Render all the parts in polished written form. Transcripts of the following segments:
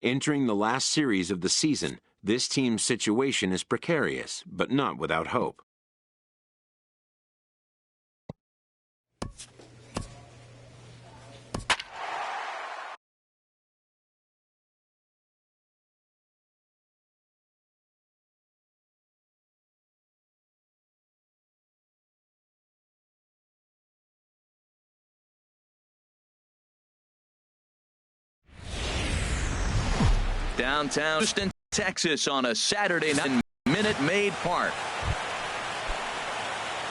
Entering the last series of the season, this team's situation is precarious, but not without hope. Downtown Houston, Texas on a Saturday night in Minute Maid Park.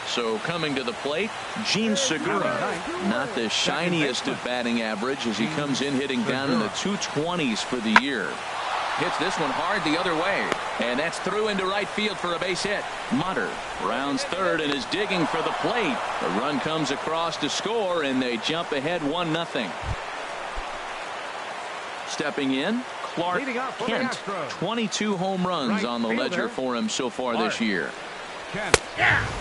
So coming to the plate, Gene Segura. Not the shiniest of batting average as he comes in hitting down in the 220s for the year. Hits this one hard the other way. And that's through into right field for a base hit. Mutter rounds third and is digging for the plate. The run comes across to score and they jump ahead 1-0. Stepping in, Clark Kent, 22 home runs on the ledger for him so far this year.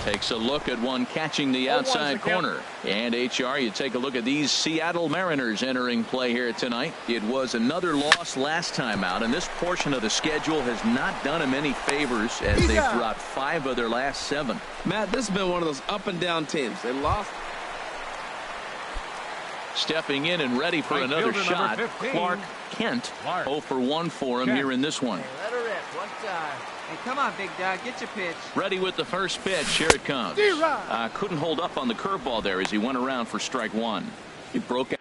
Takes a look at one catching the outside corner. And HR, you take a look at these Seattle Mariners entering play here tonight. It was another loss last time out, and this portion of the schedule has not done them any favors as they've dropped 5 of their last 7. Matt, this has been one of those up and down teams. They lost. Stepping in and ready for another shot, Clark Kent. 0 for 1 for him here in this one. Let her rip one time. Hey, come on, big dog, get your pitch. Ready with the first pitch. Here it comes. Couldn't hold up on the curveball there as he went around for strike 1. He broke out.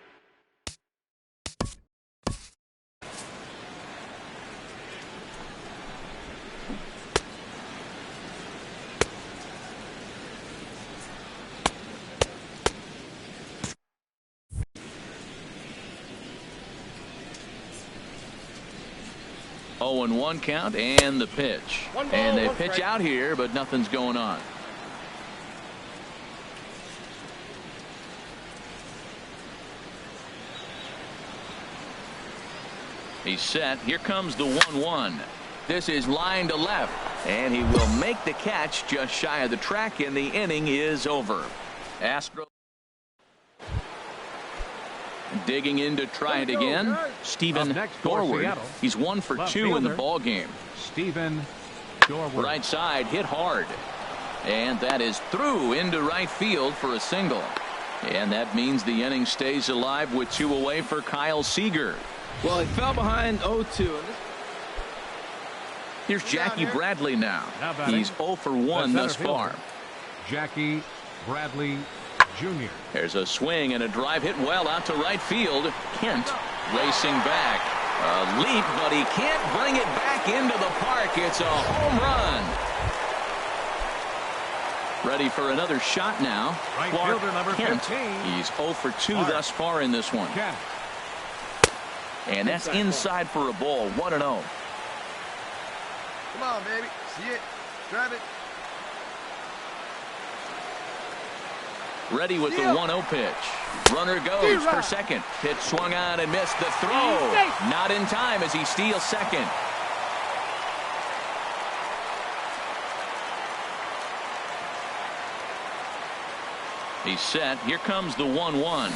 Oh, and 1 count and the pitch. And they pitch out here, but nothing's going on. He's set. Here comes the 1-1. This is line to left, and he will make the catch just shy of the track, and the inning is over. Astros digging in to try it again. Stephen Dorward. He's 1 for 2 in the ball game. Stephen Dorward. Right side hit hard, and that is through into right field for a single. And that means the inning stays alive with 2 away for Kyle Seager. Well, he fell behind 0-2. Here's Jackie Bradley now. He's 0 for 1 thus far. Jackie Bradley Jr. There's a swing and a drive hit well out to right field. Kent racing back. A leap, but he can't bring it back into the park. It's a home run. Ready for another shot now. Right Clark fielder number Kent. 15. He's 0 for 2 thus far in this one. Kent. And that's inside for a ball. 1-0. Come on, baby. See it. Drive it. Ready with the 1-0 pitch. Runner goes for second. Pitch swung on and missed the throw. Not in time as he steals second. He's set. Here comes the 1-1.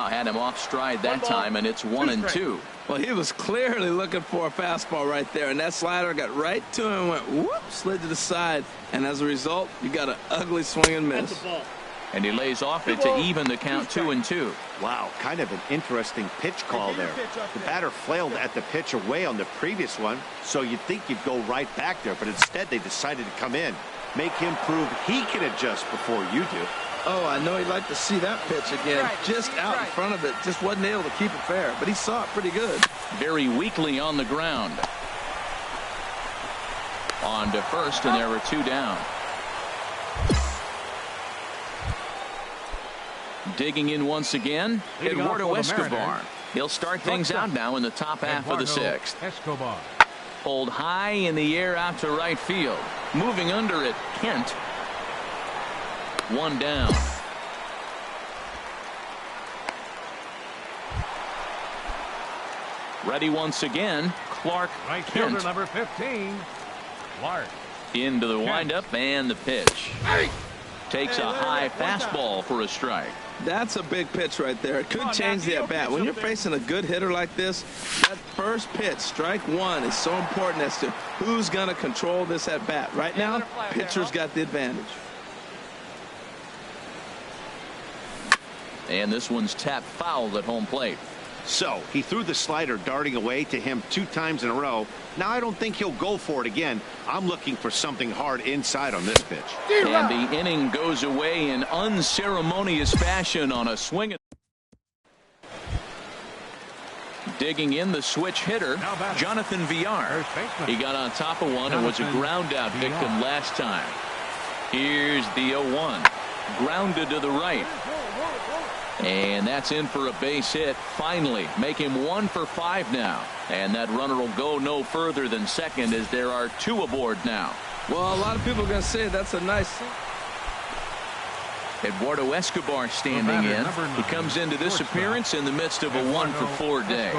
Had him off stride that time, and it's 1-2. Well, he was clearly looking for a fastball right there, and that slider got right to him and went whoop, slid to the side, and as a result, you got an ugly swing and miss. And he lays off it to even the count 2-2. Wow, kind of an interesting pitch call there. The batter flailed at the pitch away on the previous one, so you'd think you'd go right back there, but instead they decided to come in. Make him prove he can adjust before you do. Oh, I know he'd like to see that pitch again. Just out in front of it. Just wasn't able to keep it fair, but he saw it pretty good. Very weakly on the ground. On to first, and there were 2 down. Digging in once again, Eduardo Escobar. He'll start things out now in the top half of the 6th. Escobar. Pulled high in the air out to right field. Moving under it, Kent. 1 down. Ready once again, Clark Right Kent. fielder number 15. Clark. Into the windup and the pitch. Takes a high fastball for a strike. That's a big pitch right there. It could change the at-bat. When you're facing a good hitter like this, that first pitch, strike one, is so important as to who's going to control this at-bat. Right now, pitcher's got the advantage. And this one's tapped foul at home plate. So he threw the slider darting away to him 2 times in a row. Now I don't think he'll go for it again. I'm looking for something hard inside on this pitch. And the inning goes away in unceremonious fashion on a swing. Digging in, the switch hitter, Jonathan Villar. He got on top of one and was a ground out victim last time. Here's the 0-1. Grounded to the right. And that's in for a base hit. Finally, make him 1 for 5 now. And that runner will go no further than second as there are 2 aboard now. Well, a lot of people are going to say that's a nice. Eduardo Escobar standing in. He comes into this appearance in the midst of a 1 for 4 day.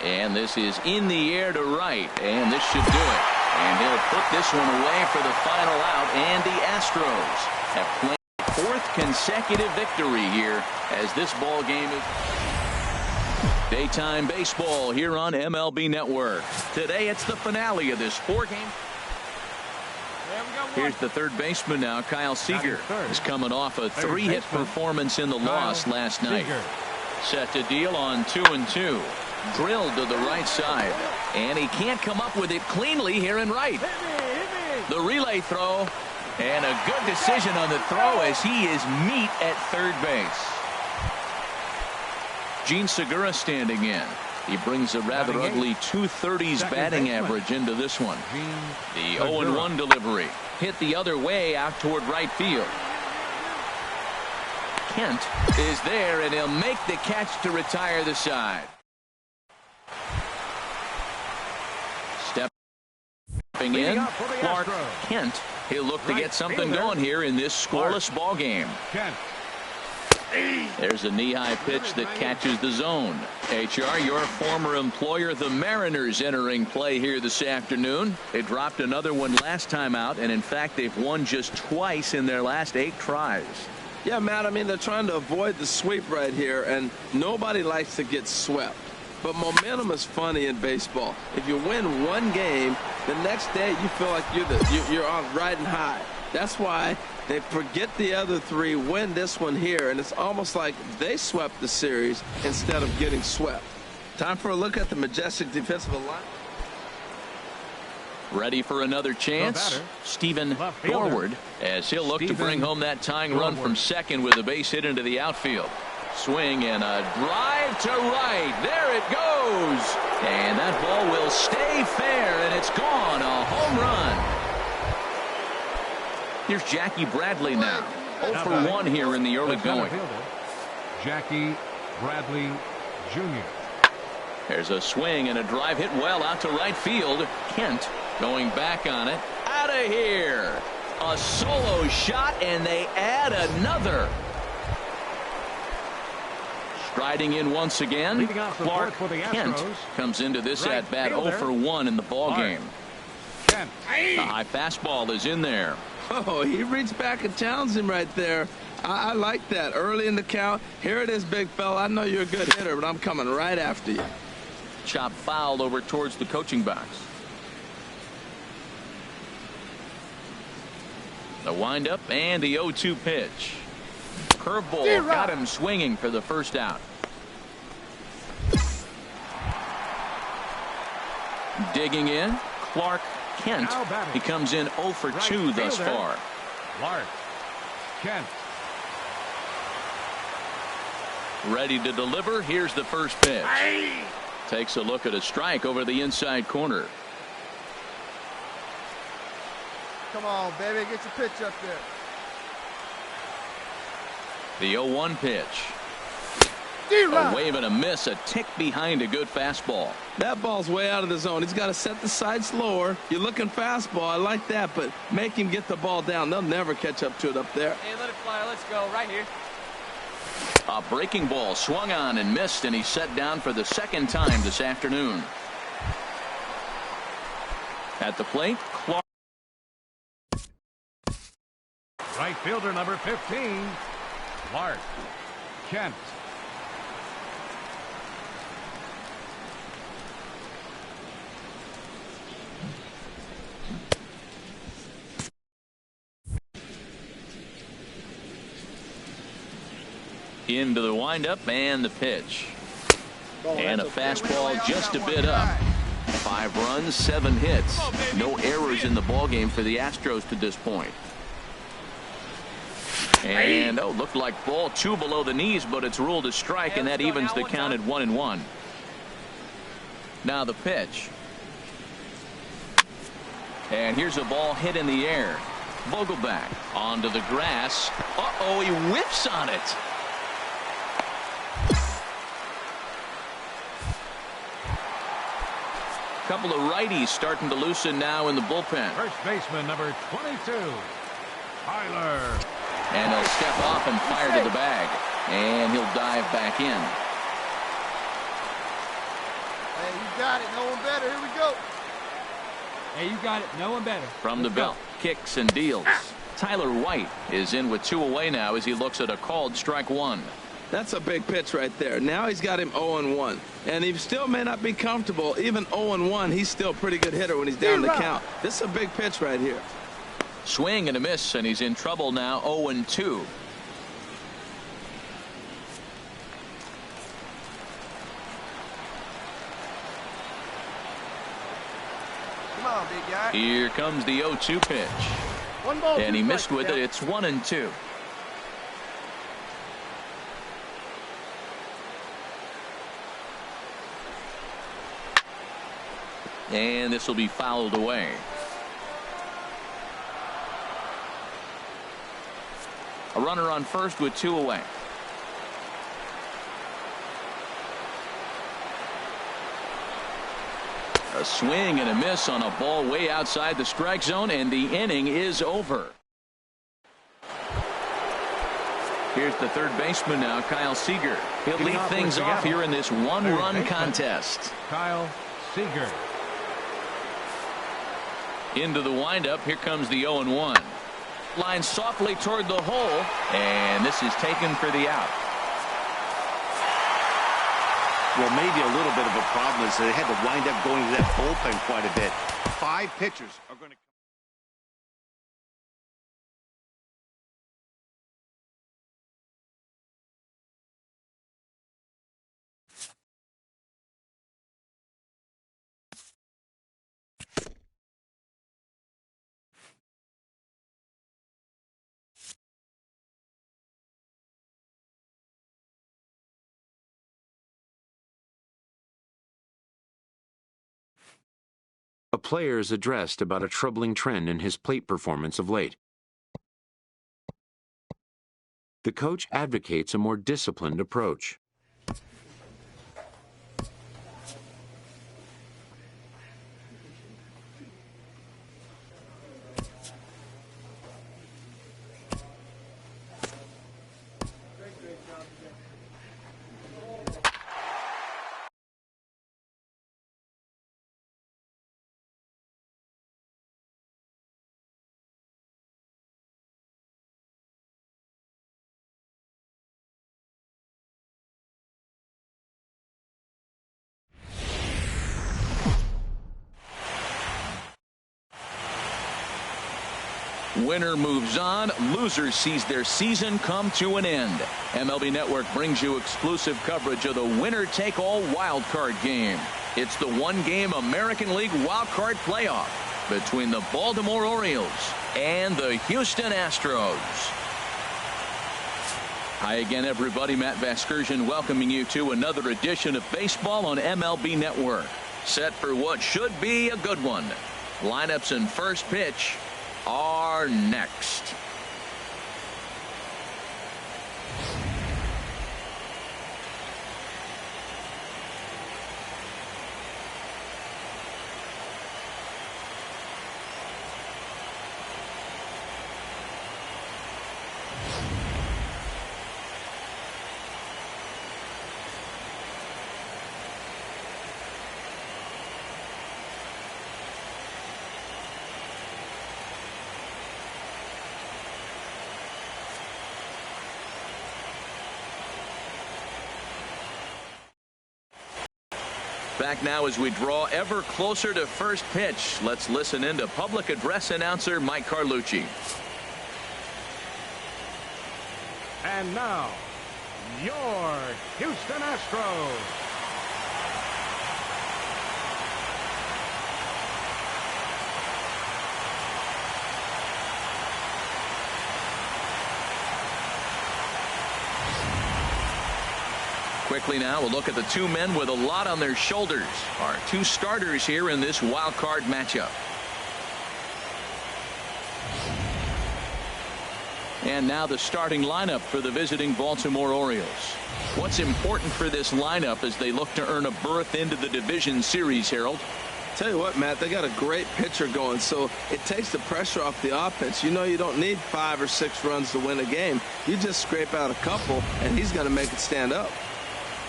And this is in the air to right. And this should do it. And he'll put this one away for the final out. And the Astros have played 4th consecutive victory here as this ball game is daytime baseball here on MLB Network. Today it's the finale of this 4-game. Here's the third baseman now. Kyle Seager is coming off a 3-hit performance in the loss last night. Set to deal on 2-2. Drilled to the right side. And he can't come up with it cleanly here in right. The relay throw. And a good decision on the throw as he is meat at third base. Gene Segura standing in. He brings a rather ugly 230s batting average into this one. The 0-1 delivery. Hit the other way out toward right field. Kent is there and he'll make the catch to retire the side. Stepping in, Clark Kent. He'll look to get something going here in this scoreless ball game. There's a knee-high pitch that catches the zone. HR, your former employer, the Mariners, entering play here this afternoon. They dropped another one last time out, and in fact, they've won just twice in their last 8 tries. Yeah, Matt, I mean, they're trying to avoid the sweep right here, and nobody likes to get swept. But momentum is funny in baseball. If you win one game, the next day you feel like you're on riding high. That's why they forget the other 3, win this one here, and it's almost like they swept the series instead of getting swept. Time for a look at the majestic defensive line. Ready for another chance. Stephen Dorward as he'll look to bring home that tying run from second with a base hit into the outfield. Swing and a drive to right. There it goes. And that ball will stay fair, and it's gone. A home run. Here's Jackie Bradley now. 0 for 1 here in the early going. Jackie Bradley Jr. There's a swing and a drive hit well out to right field. Kent going back on it. Out of here. A solo shot, and they add another. Striding in once again, Clark Kent comes into this at-bat 0 for 1 in the ball game. The high fastball is in there. Oh, he reached back and challenged him right there. I like that. Early in the count. Here it is, big fella. I know you're a good hitter, but I'm coming right after you. Chop fouled over towards the coaching box. The windup and the 0-2 pitch. Curveball got him swinging for the first out. Digging in, Clark Kent. He comes in 0 for 2 thus far. Clark Kent. Ready to deliver. Here's the first pitch. Takes a look at a strike over the inside corner. Come on, baby. Get your pitch up there. The 0-1 pitch. A wave and a miss, a tick behind a good fastball. That ball's way out of the zone. He's got to set the sights lower. You're looking fastball. I like that, but make him get the ball down. They'll never catch up to it up there. Hey, let it fly. Let's go right here. A breaking ball swung on and missed, and he's set down for the second time this afternoon. At the plate, Clark. Right fielder number 15, Clark Kent. Into the windup and the pitch. And a fastball just a bit up. 5 runs, 7 hits. No errors in the ballgame for the Astros to this point. And looked like ball 2 below the knees, but it's ruled a strike, and that evens the count at 1-1. Now the pitch. And here's a ball hit in the air. Vogelback onto the grass. Uh-oh, he whiffs on it. Couple of righties starting to loosen now in the bullpen. First baseman number 22, Tyler. And he'll step off and fire to the bag. And he'll dive back in. Hey, you got it. No one better. Here we go. Hey, you got it. No one better. From the belt, kicks and deals. Tyler White is in with 2 away now as he looks at a called strike 1. That's a big pitch right there. Now he's got him 0-1. And he still may not be comfortable. Even 0-1, he's still a pretty good hitter when he's down the count. This is a big pitch right here. Swing and a miss, and he's in trouble now, 0-2. Come on, big guy. Here comes the 0-2 pitch. 1 ball, And 2 he missed strikes, with it. yeah. It's 1-2. And this will be fouled away. A runner on first with 2 away. A swing and a miss on a ball way outside the strike zone, and the inning is over. Here's the third baseman now, Kyle Seager. He'll lead things off here in this 1-run contest. Kyle Seager. Into the windup. Here comes the 0-1. Line softly toward the hole, and this is taken for the out. Well, maybe a little bit of a problem is they had to wind up going to that bullpen quite a bit. 5 pitchers are going to. A player is addressed about a troubling trend in his plate performance of late. The coach advocates a more disciplined approach. Winner moves on. Loser sees their season come to an end. MLB Network brings you exclusive coverage of the winner-take-all wild card game. It's the 1-game American League wild card playoff between the Baltimore Orioles and the Houston Astros. Hi again, everybody. Matt Vasgersian welcoming you to another edition of baseball on MLB Network. Set for what should be a good one. Lineups and first pitch are next. Back now as we draw ever closer to first pitch. Let's listen in to public address announcer Mike Carlucci. And now, your Houston Astros. Quickly now, we'll look at the two men with a lot on their shoulders. Our two starters here in this wild card matchup. And now the starting lineup for the visiting Baltimore Orioles. What's important for this lineup as they look to earn a berth into the division series, Harold? Tell you what, Matt, they got a great pitcher going, so it takes the pressure off the offense. You know you don't need 5 or 6 runs to win a game. You just scrape out a couple, and he's going to make it stand up.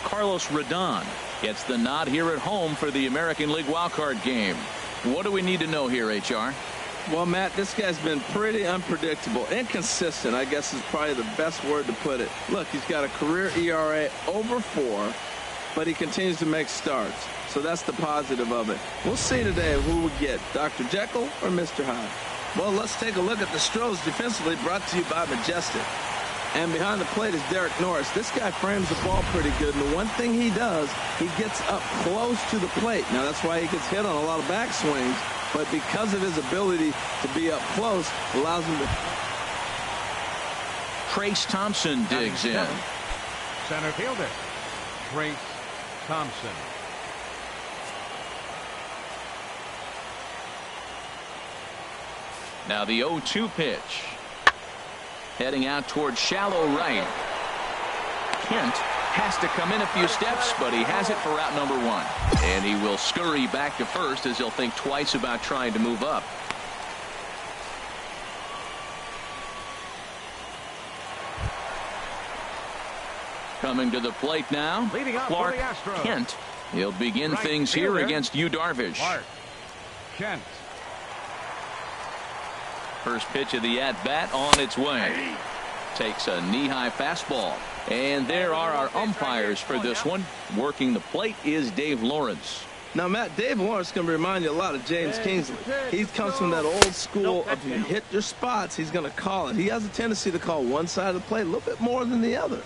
Carlos Rodon gets the nod here at home for the American League wildcard game. What do we need to know here, HR? Well, Matt, this guy's been pretty unpredictable. Inconsistent, I guess, is probably the best word to put it. Look, he's got a career ERA over 4, but he continues to make starts. So that's the positive of it. We'll see today who we get, Dr. Jekyll or Mr. Hyde. Well, let's take a look at the Stros defensively, brought to you by Majestic. And behind the plate is Derek Norris. This guy frames the ball pretty good. And the one thing he does, he gets up close to the plate. Now, that's why he gets hit on a lot of backswings. But because of his ability to be up close, allows him to. Trace Thompson digs in. Center fielder, Trace Thompson. Now the 0-2 pitch. Heading out towards shallow right. Kent has to come in a few steps, but he has it for out number 1. And he will scurry back to first as he'll think twice about trying to move up. Coming to the plate now, Clark Kent. He'll begin things here against Yu Darvish. Clark Kent. First pitch of the at-bat on its way. Takes a knee-high fastball. And there are our umpires for this one. Working the plate is Dave Lawrence. Now, Matt, Dave Lawrence is going to remind you a lot of James Kingsley. He comes from that old school of you hit your spots, he's going to call it. He has a tendency to call one side of the plate a little bit more than the other.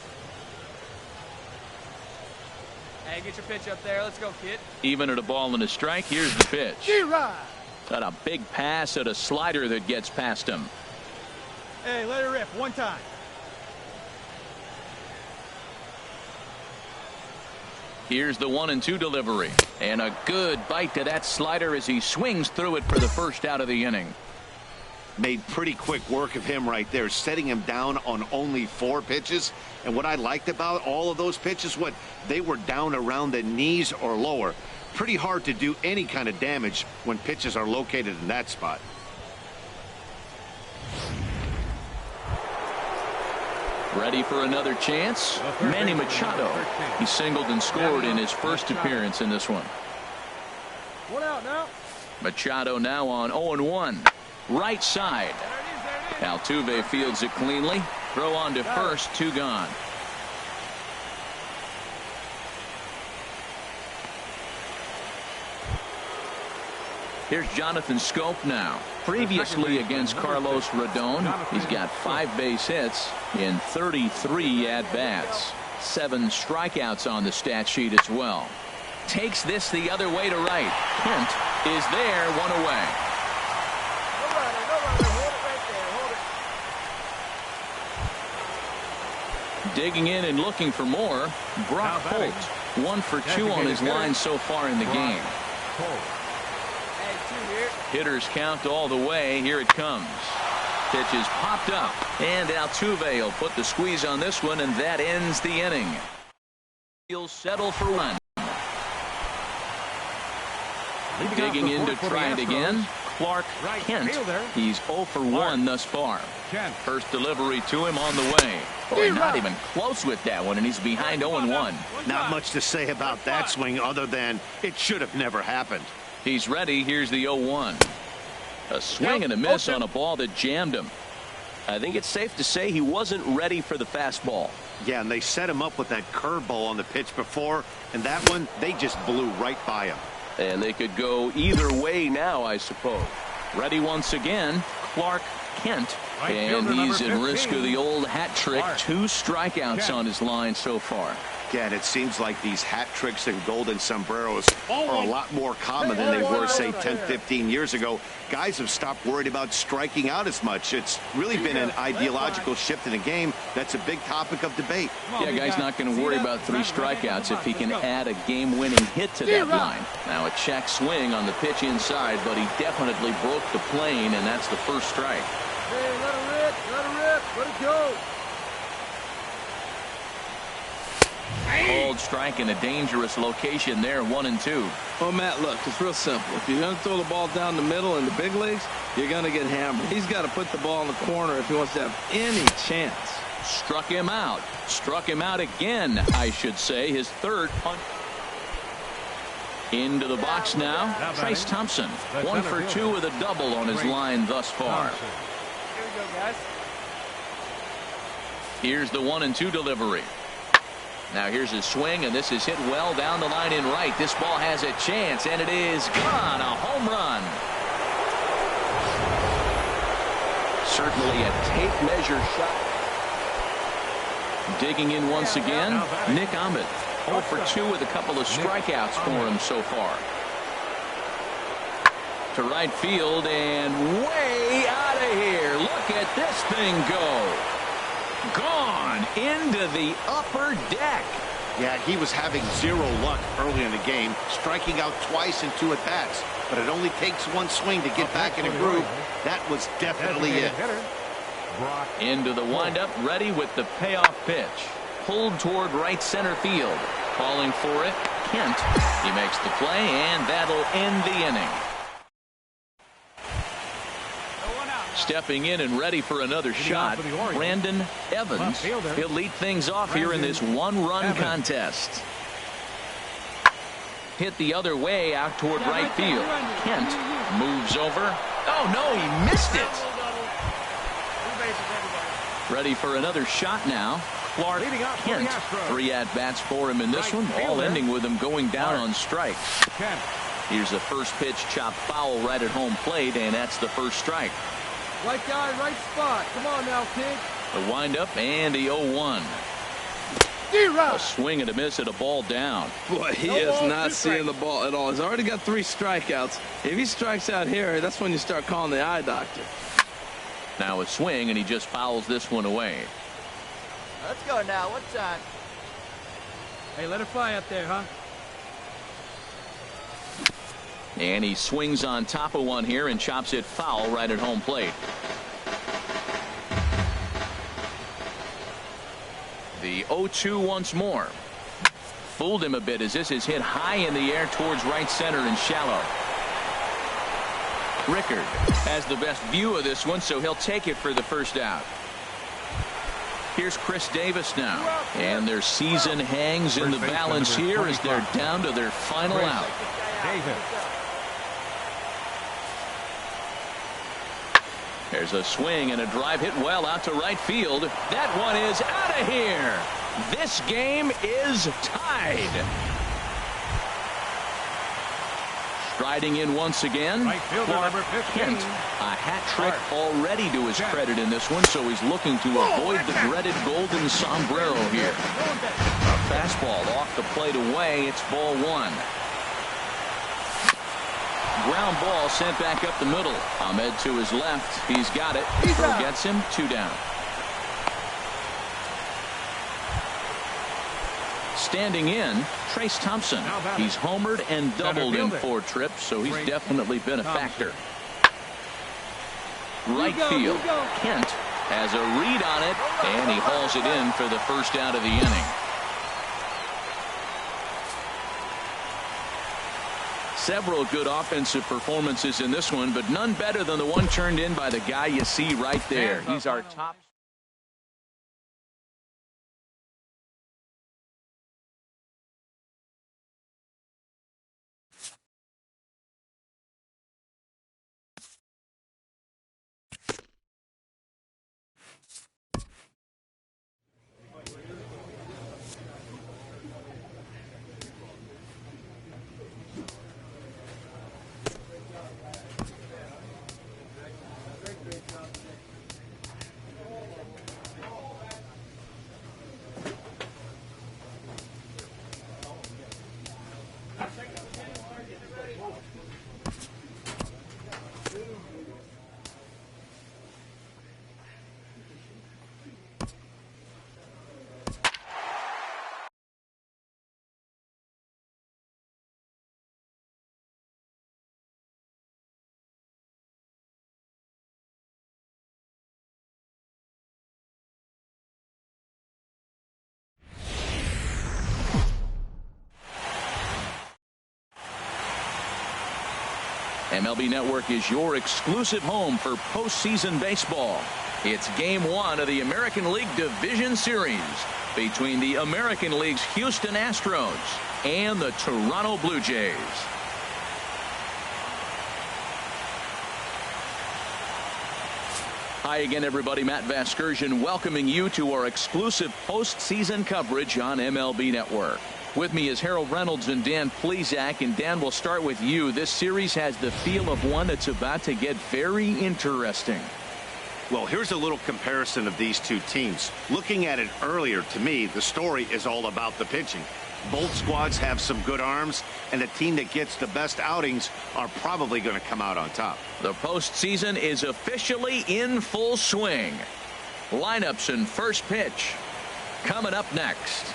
Hey, get your pitch up there. Let's go, kid. Even at a ball and a strike, here's the pitch. Got a big pass at a slider that gets past him. Hey, let it rip one time. Here's the 1-2 delivery. And a good bite to that slider as he swings through it for the first out of the inning. Made pretty quick work of him right there, setting him down on only 4 pitches. And what I liked about all of those pitches, they were down around the knees or lower. Pretty hard to do any kind of damage when pitches are located in that spot. Ready for another chance? Manny Machado. He singled and scored in his first appearance in this one. One out now. Machado now on 0-1. Right side. Altuve fields it cleanly. Throw on to first, 2 gone. Here's Jonathan Scope now. Previously against Carlos Rodon, he's got 5 base hits in 33 at-bats. 7 strikeouts on the stat sheet as well. Takes this the other way to right. Kent is there, 1 away. Digging in and looking for more, Brock Holt. 1 for 2 on his line so far in the game. Hitters count all the way. Here it comes. Pitch is popped up, and Altuve will put the squeeze on this one, and that ends the inning. He'll settle for 1. Digging in to try it again, Clark Kent. He's 0 for 1 thus far. First delivery to him on the way. Boy, not even close with that one, and he's behind 0-1. Not much to say about that swing other than it should have never happened. He's ready. Here's the 0-1. A swing and a miss on a ball that jammed him. I think it's safe to say he wasn't ready for the fastball. Yeah, and they set him up with that curveball on the pitch before, and that one, they just blew right by him. And they could go either way now, I suppose. Ready once again, Clark Kent. And he's at risk of the old hat trick. 2 strikeouts on his line so far. Again, it seems like these hat tricks and golden sombreros are a lot more common than they were, say, 10, 15 years ago. Guys have stopped worried about striking out as much. It's really been an ideological shift in the game. That's a big topic of debate. Yeah, guy's not going to worry about 3 strikeouts if he can add a game-winning hit to that line. Now a check swing on the pitch inside, but he definitely broke the plane, and that's the first strike. Hey, let it rip, let it go. Called strike in a dangerous location there, 1-2. Well, Matt, look, it's real simple. If you're going to throw the ball down the middle in the big leagues, you're going to get hammered. He's got to put the ball in the corner if he wants to have any chance. Struck him out. Struck him out again, I should say. His 3rd punt. Into the box now, Trace Thompson. 1 for 2 with a double on his line thus far. Here we go, guys. Here's the 1-2 delivery. Now here's his swing, and this is hit well down the line in right. This ball has a chance, and it is gone. A home run. Certainly a tape measure shot. Digging in once again, Nick Ahmed. 0 for 2 with a couple of strikeouts for him so far. To right field and way out of here. Look at this thing go. Gone into the upper deck. Yeah, he was having 0 luck early in the game, striking out twice in 2 at-bats. But it only takes 1 swing to get back in a groove. That was definitely it. Into the windup, ready with the payoff pitch. Pulled toward right center field. Calling for it, Kent. He makes the play, and that'll end the inning. Stepping in and ready for another shot, Brandon Evans. He'll lead things off here in this 1-run contest. Hit the other way out toward right field. Kent moves over. Oh, no, he missed it. Ready for another shot now. Clark Kent. 3 at-bats for him in this one, all ending with him going down on strikes. Here's the first pitch, chopped foul right at home plate, and that's the first strike. Right guy, right spot. Come on now, kid. The windup and the 0-1. A swing and a miss at a ball down. Boy, he is not seeing the ball at all. He's already got 3 strikeouts. If he strikes out here, that's when you start calling the eye doctor. Now a swing, and he just fouls this one away. Let's go now. What time? Hey, let it fly up there, huh? And he swings on top of one here and chops it foul right at home plate. The 0-2 once more. Fooled him a bit as this is hit high in the air towards right center and shallow. Rickard has the best view of this one, so he'll take it for the first out. Here's Chris Davis now, and their season hangs in the balance here as they're down to their final out. There's a swing and a drive hit well out to right field. That one is out of here. This game is tied. Striding in once again, Clark Kent. A hat trick already to his credit in this one, so he's looking to avoid the dreaded golden sombrero here. A fastball off the plate away. It's ball 1. Ground ball sent back up the middle. Ahmed to his left. He's got it. Throw gets him. 2 down. Standing in, Trace Thompson. He's homered and doubled in 4 trips, so he's definitely been a factor. Right field. Kent has a read on it, and he hauls it in for the first out of the inning. Several good offensive performances in this one, but none better than the one turned in by the guy you see right there. He's our top. MLB Network is your exclusive home for postseason baseball. It's Game 1 of the American League Division Series between the American League's Houston Astros and the Toronto Blue Jays. Hi again, everybody. Matt Vasgersian welcoming you to our exclusive postseason coverage on MLB Network. With me is Harold Reynolds and Dan Plesac. And Dan, we'll start with you. This series has the feel of one that's about to get very interesting. Well, here's a little comparison of these two teams. Looking at it earlier, to me, the story is all about the pitching. Both squads have some good arms, and the team that gets the best outings are probably going to come out on top. The postseason is officially in full swing. Lineups and first pitch coming up next.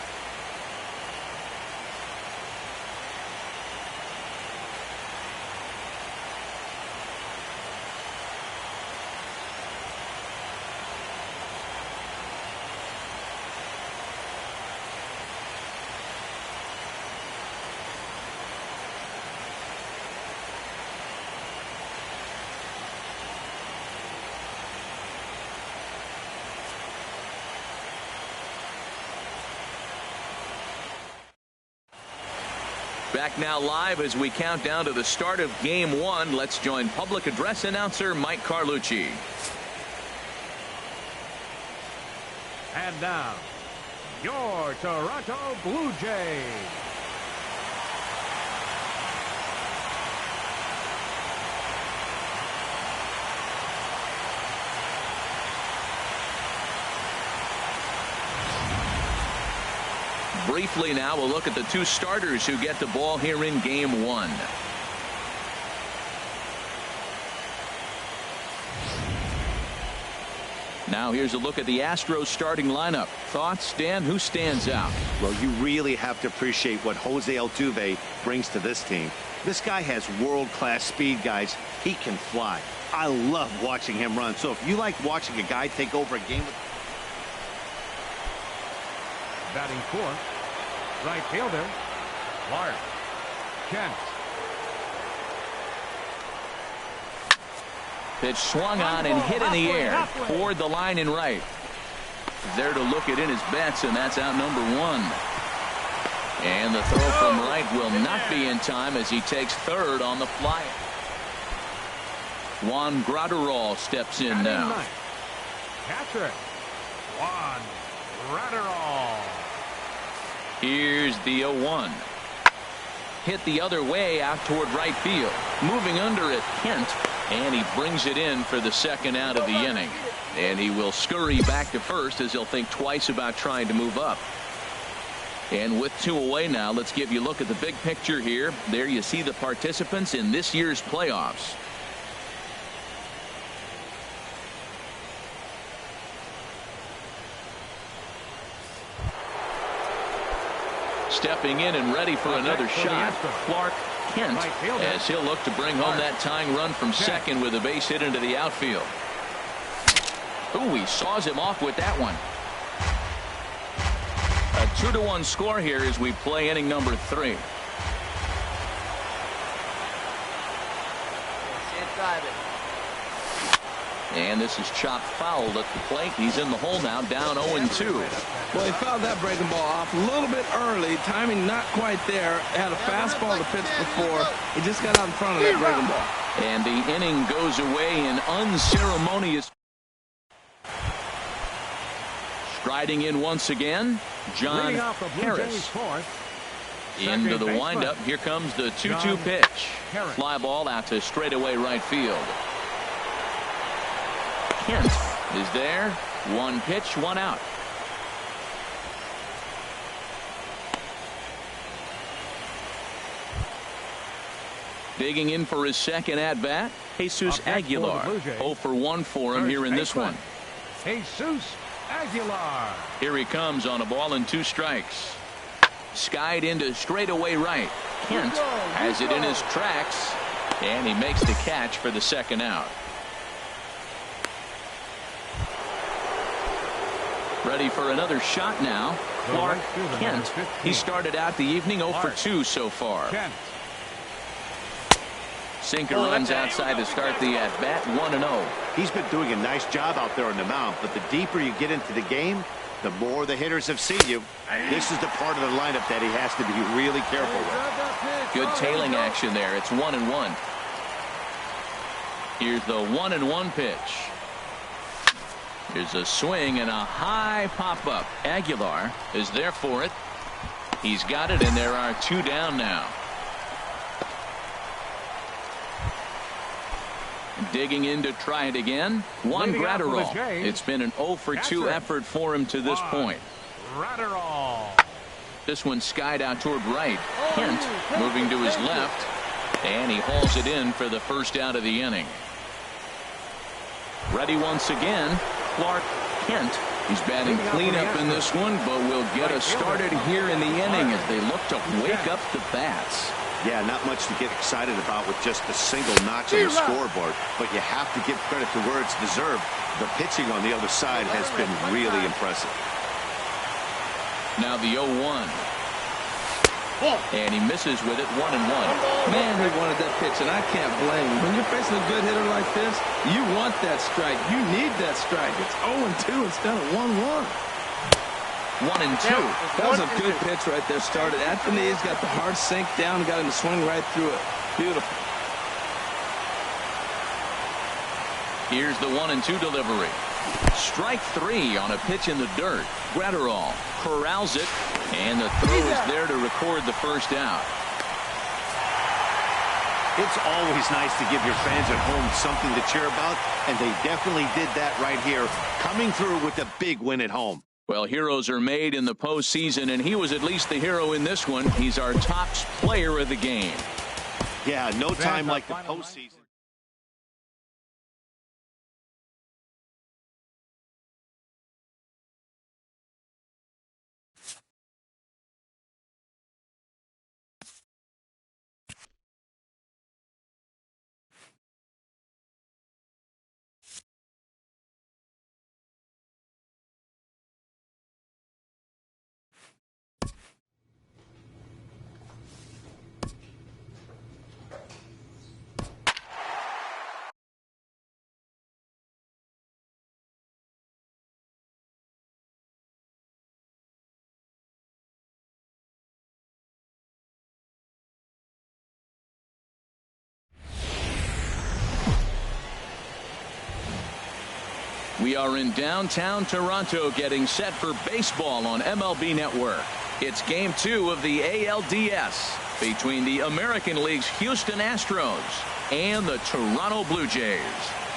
Back now live as we count down to the start of Game 1. Let's join public address announcer Mike Carlucci. And now, your Toronto Blue Jays. Briefly now, we'll look at the two starters who get the ball here in Game 1. Now here's a look at the Astros starting lineup. Thoughts, Dan? Who stands out? Well, you really have to appreciate what Jose Altuve brings to this team. This guy has world-class speed, guys. He can fly. I love watching him run. So if you like watching a guy take over a game. Batting fourth, right fielder, Clark Kent. Pitch swung on and hit in the air toward the line and right. There to look it in his bets, and that's out number 1. And the throw from right will not be in time as he takes third on the fly. Juan Graterol steps in now. Catcher, Juan Graterol. Here's the 0-1. Hit the other way out toward right field. Moving under it, Kent. And he brings it in for the second out of the inning. And he will scurry back to first as he'll think twice about trying to move up. And with 2 away now, let's give you a look at the big picture here. There you see the participants in this year's playoffs. Stepping in and ready for another shot, Clark Kent, as he'll look to bring home that tying run from second with a base hit into the outfield. Ooh, he saws him off with that one. A 2-1 score here as we play inning number 3. And this is chopped foul at the plate. He's in the hole now, down 0-2. Well, he fouled that breaking ball off a little bit early. Timing not quite there. Had a fastball to pitch before. He just got out in front of that breaking ball. And the inning goes away in unceremonious. Riding in once again, John Harris. Into the windup. Here comes the 2-2 pitch. Fly ball out to straightaway right field. Kent is there. One pitch, one out. Digging in for his second at-bat, Jesus Aguilar. 0 for 1 for him here in this one. Jesus Aguilar. Here he comes on a ball and 2 strikes. Skied into straightaway right. Kent has it in his tracks, and he makes the catch for the second out. Ready for another shot now. Clark Kent. He started out the evening 0 for 2 so far. Sinker runs outside to start the at-bat, 1-0. He's been doing a nice job out there on the mound, but the deeper you get into the game, the more the hitters have seen you. This is the part of the lineup that he has to be really careful with. Good tailing action there. It's 1-1. Here's the 1-1 pitch. Here's a swing and a high pop-up. Aguilar is there for it. He's got it, and there are 2 down now. Digging in to try it again. Juan Gratterall. It's been an 0 for 2 effort for him to this point. This one skied out toward right. Kent moving to his left, and he hauls it in for the first out of the inning. Ready once again, Clark Kent. He's batting cleanup in this one, but will get us started here in the inning as they look to wake up the bats. Yeah, not much to get excited about with just a single notch on the scoreboard, but you have to give credit to where it's deserved. The pitching on the other side has been really impressive. Now the 0-1. And he misses with it, 1-1. Man, he wanted that pitch, and I can't blame him. When you're facing a good hitter like this, you want that strike. You need that strike. It's 0-2 instead of 1-1. 1-2. That was a good pitch right there. Started at the knees, got the hard sink down, got him to swing right through it. Beautiful. Here's the 1-2 delivery. Strike 3 on a pitch in the dirt. Gratterall corrals it, and the throw is there to record the first out. It's always nice to give your fans at home something to cheer about, and they definitely did that right here, coming through with a big win at home. Well, heroes are made in the postseason, and he was at least the hero in this one. He's our top player of the game. Yeah, no time like the postseason. We are in downtown Toronto getting set for baseball on MLB Network. It's Game 2 of the ALDS between the American League's Houston Astros and the Toronto Blue Jays.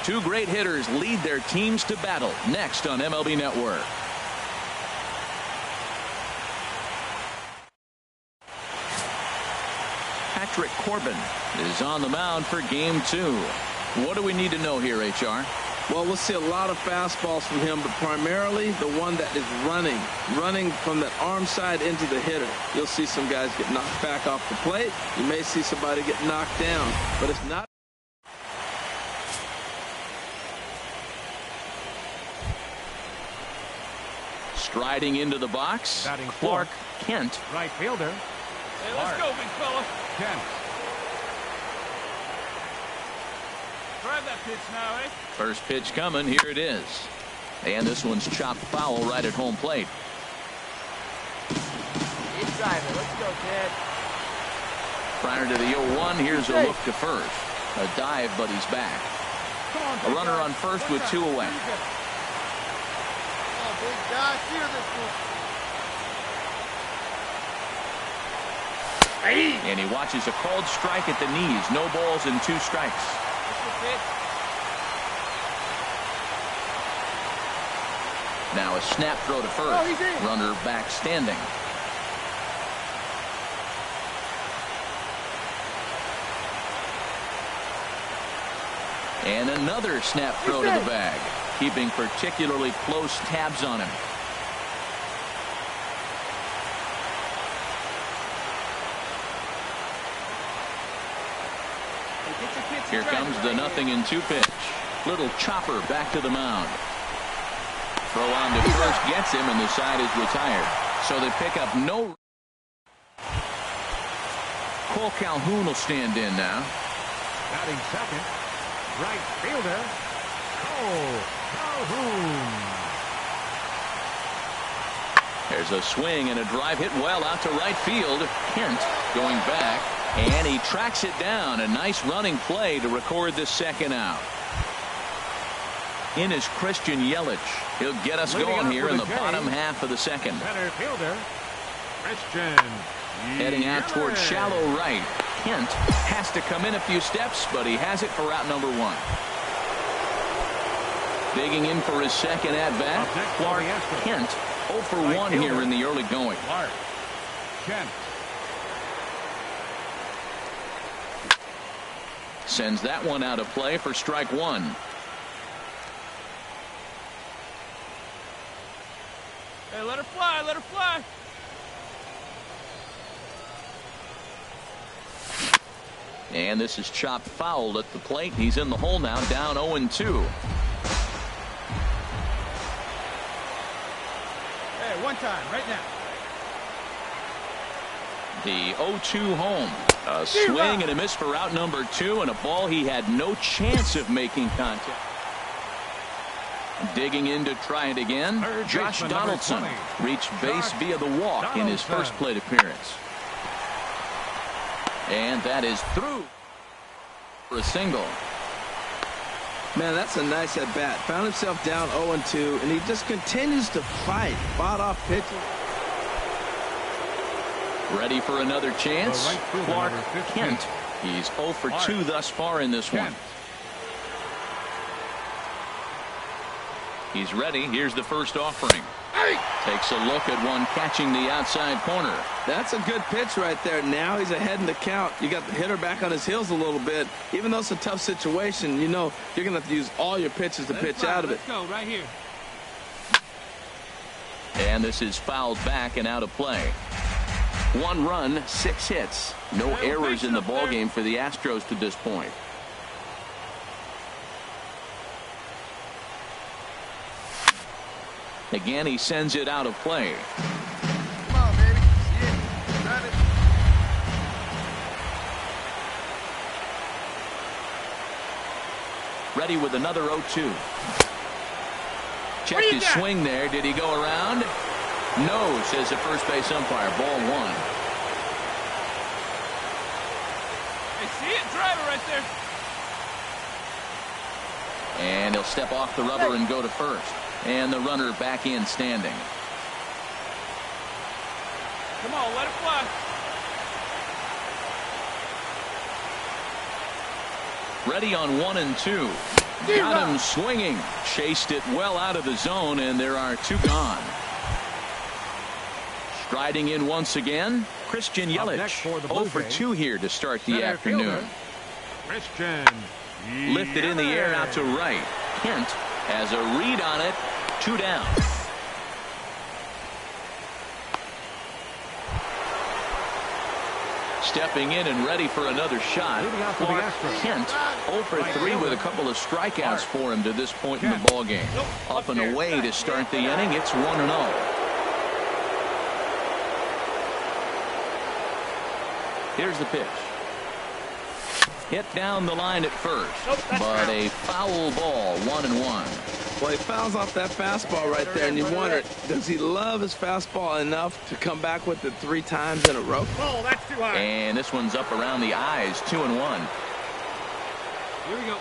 2 great hitters lead their teams to battle next on MLB Network. Patrick Corbin is on the mound for Game 2. What do we need to know here, HR? Well, we'll see a lot of fastballs from him, but primarily the one that is running from the arm side into the hitter. You'll see some guys get knocked back off the plate. You may see somebody get knocked down, but it's not. Striding into the box, Clark Kent. Right fielder. Hey, let's go, big fella. Kent. Drive that pitch now, eh? First pitch coming. Here it is. And this one's chopped foul right at home plate. Keep driving. Let's go, kid. Prior to the 0-1, here's a look to first. A dive, but he's back. A runner on first with 2 away. big guy. Steer this one. And he watches a called strike at the knees. No balls and 2 strikes. Now a snap throw to first. Runner back standing. And another snap throw to the bag, keeping particularly close tabs on him. Here comes the 0-2 pitch. Little chopper back to the mound. Throw on to first gets him, and the side is retired. So they pick up no. Cole Calhoun will stand in now. Batting second, right fielder, Cole Calhoun. There's a swing and a drive hit well out to right field. Kent going back, and he tracks it down. A nice running play to record the second out. In is Christian Yelich. He'll get us going here in the bottom half of the second. Center fielder, Christian Heading out towards shallow right. Kent has to come in a few steps, but he has it for out number 1. Digging in for his second at-bat, Clark Kent. 0 for 1 here in the early going. Clark Kent. Sends that one out of play for strike 1. Hey, let her fly, let her fly. And this is chopped foul at the plate. He's in the hole now, down 0-2. Hey, one time, right now. The 0-2 home. A swing and a miss for out number 2, and a ball he had no chance of making contact. Digging in to try it again. Josh Donaldson reached base via the walk in his first plate appearance. And that is through for a single. Man, that's a nice at bat. Found himself down 0-2, and he just continues to fight. Fought off pitching. Ready for another chance. Clark Kent. He's 0 for 2 thus far in this one. He's ready. Here's the first offering. Takes a look at one catching the outside corner. That's a good pitch right there. Now he's ahead in the count. You got the hitter back on his heels a little bit. Even though it's a tough situation, you know you're going to have to use all your pitches to pitch out of it. Let's go right here. And this is fouled back and out of play. 1 run, 6 hits. No errors in the ballgame for the Astros to this point. Again, he sends it out of play. Come on, baby. See it. Got it. Ready with another 0-2. Checked his swing there. Did he go around? No, says the first base umpire. Ball 1. Hey, see it? Drive it right there. And he'll step off the rubber and go to first. And the runner back in standing. Come on, let it fly. Ready on 1 and 2. Got him swinging. Chased it well out of the zone, and there are 2 gone. Striding in once again, Christian Yelich. 0 for 2 here to start the afternoon. Christian Lifted in the air out to right. Kent has a read on it. 2 down. Stepping in and ready for another shot. Clark Kent 0 for 3 with a couple of strikeouts for him to this point in the ballgame. Up and away to start the inning. It's 1-0. Here's the pitch. Hit down the line at first, but a foul ball, 1-1. Well, he fouls off that fastball right there, and you wonder, does he love his fastball enough to come back with it 3 times in a row? Oh, that's too high. And this one's up around the eyes, 2-1. Here we go.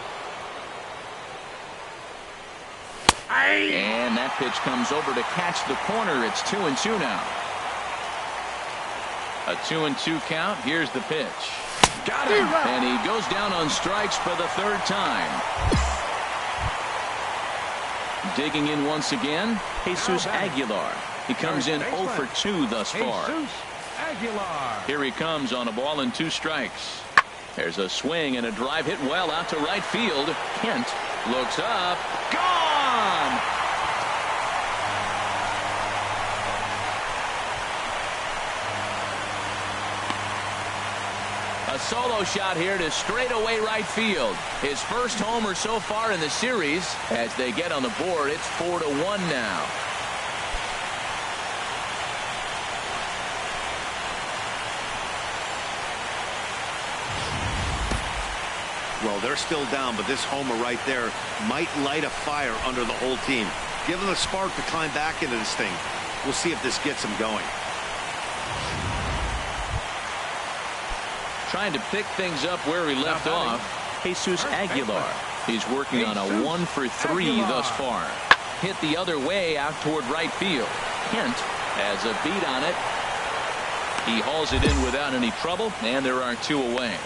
And that pitch comes over to catch the corner. It's 2-2 now. A 2-2 count. Here's the pitch. Got him. And he goes down on strikes for the third time. Digging in once again, Jesus Aguilar. He comes in 0 for 2 thus far. Here he comes on a ball and 2 strikes. There's a swing and a drive hit well out to right field. Kent looks up. Gone! A solo shot here to straightaway right field. His first homer so far in the series. As they get on the board, it's 4-1 now. Well, they're still down, but this homer right there might light a fire under the whole team. Give them a spark to climb back into this thing. We'll see if this gets them going. Trying to pick things up where he left off, Jesus Aguilar. He's working on a 1 for 3 thus far. Hit the other way out toward right field. Kent has a beat on it. He hauls it in without any trouble, and there are 2 away.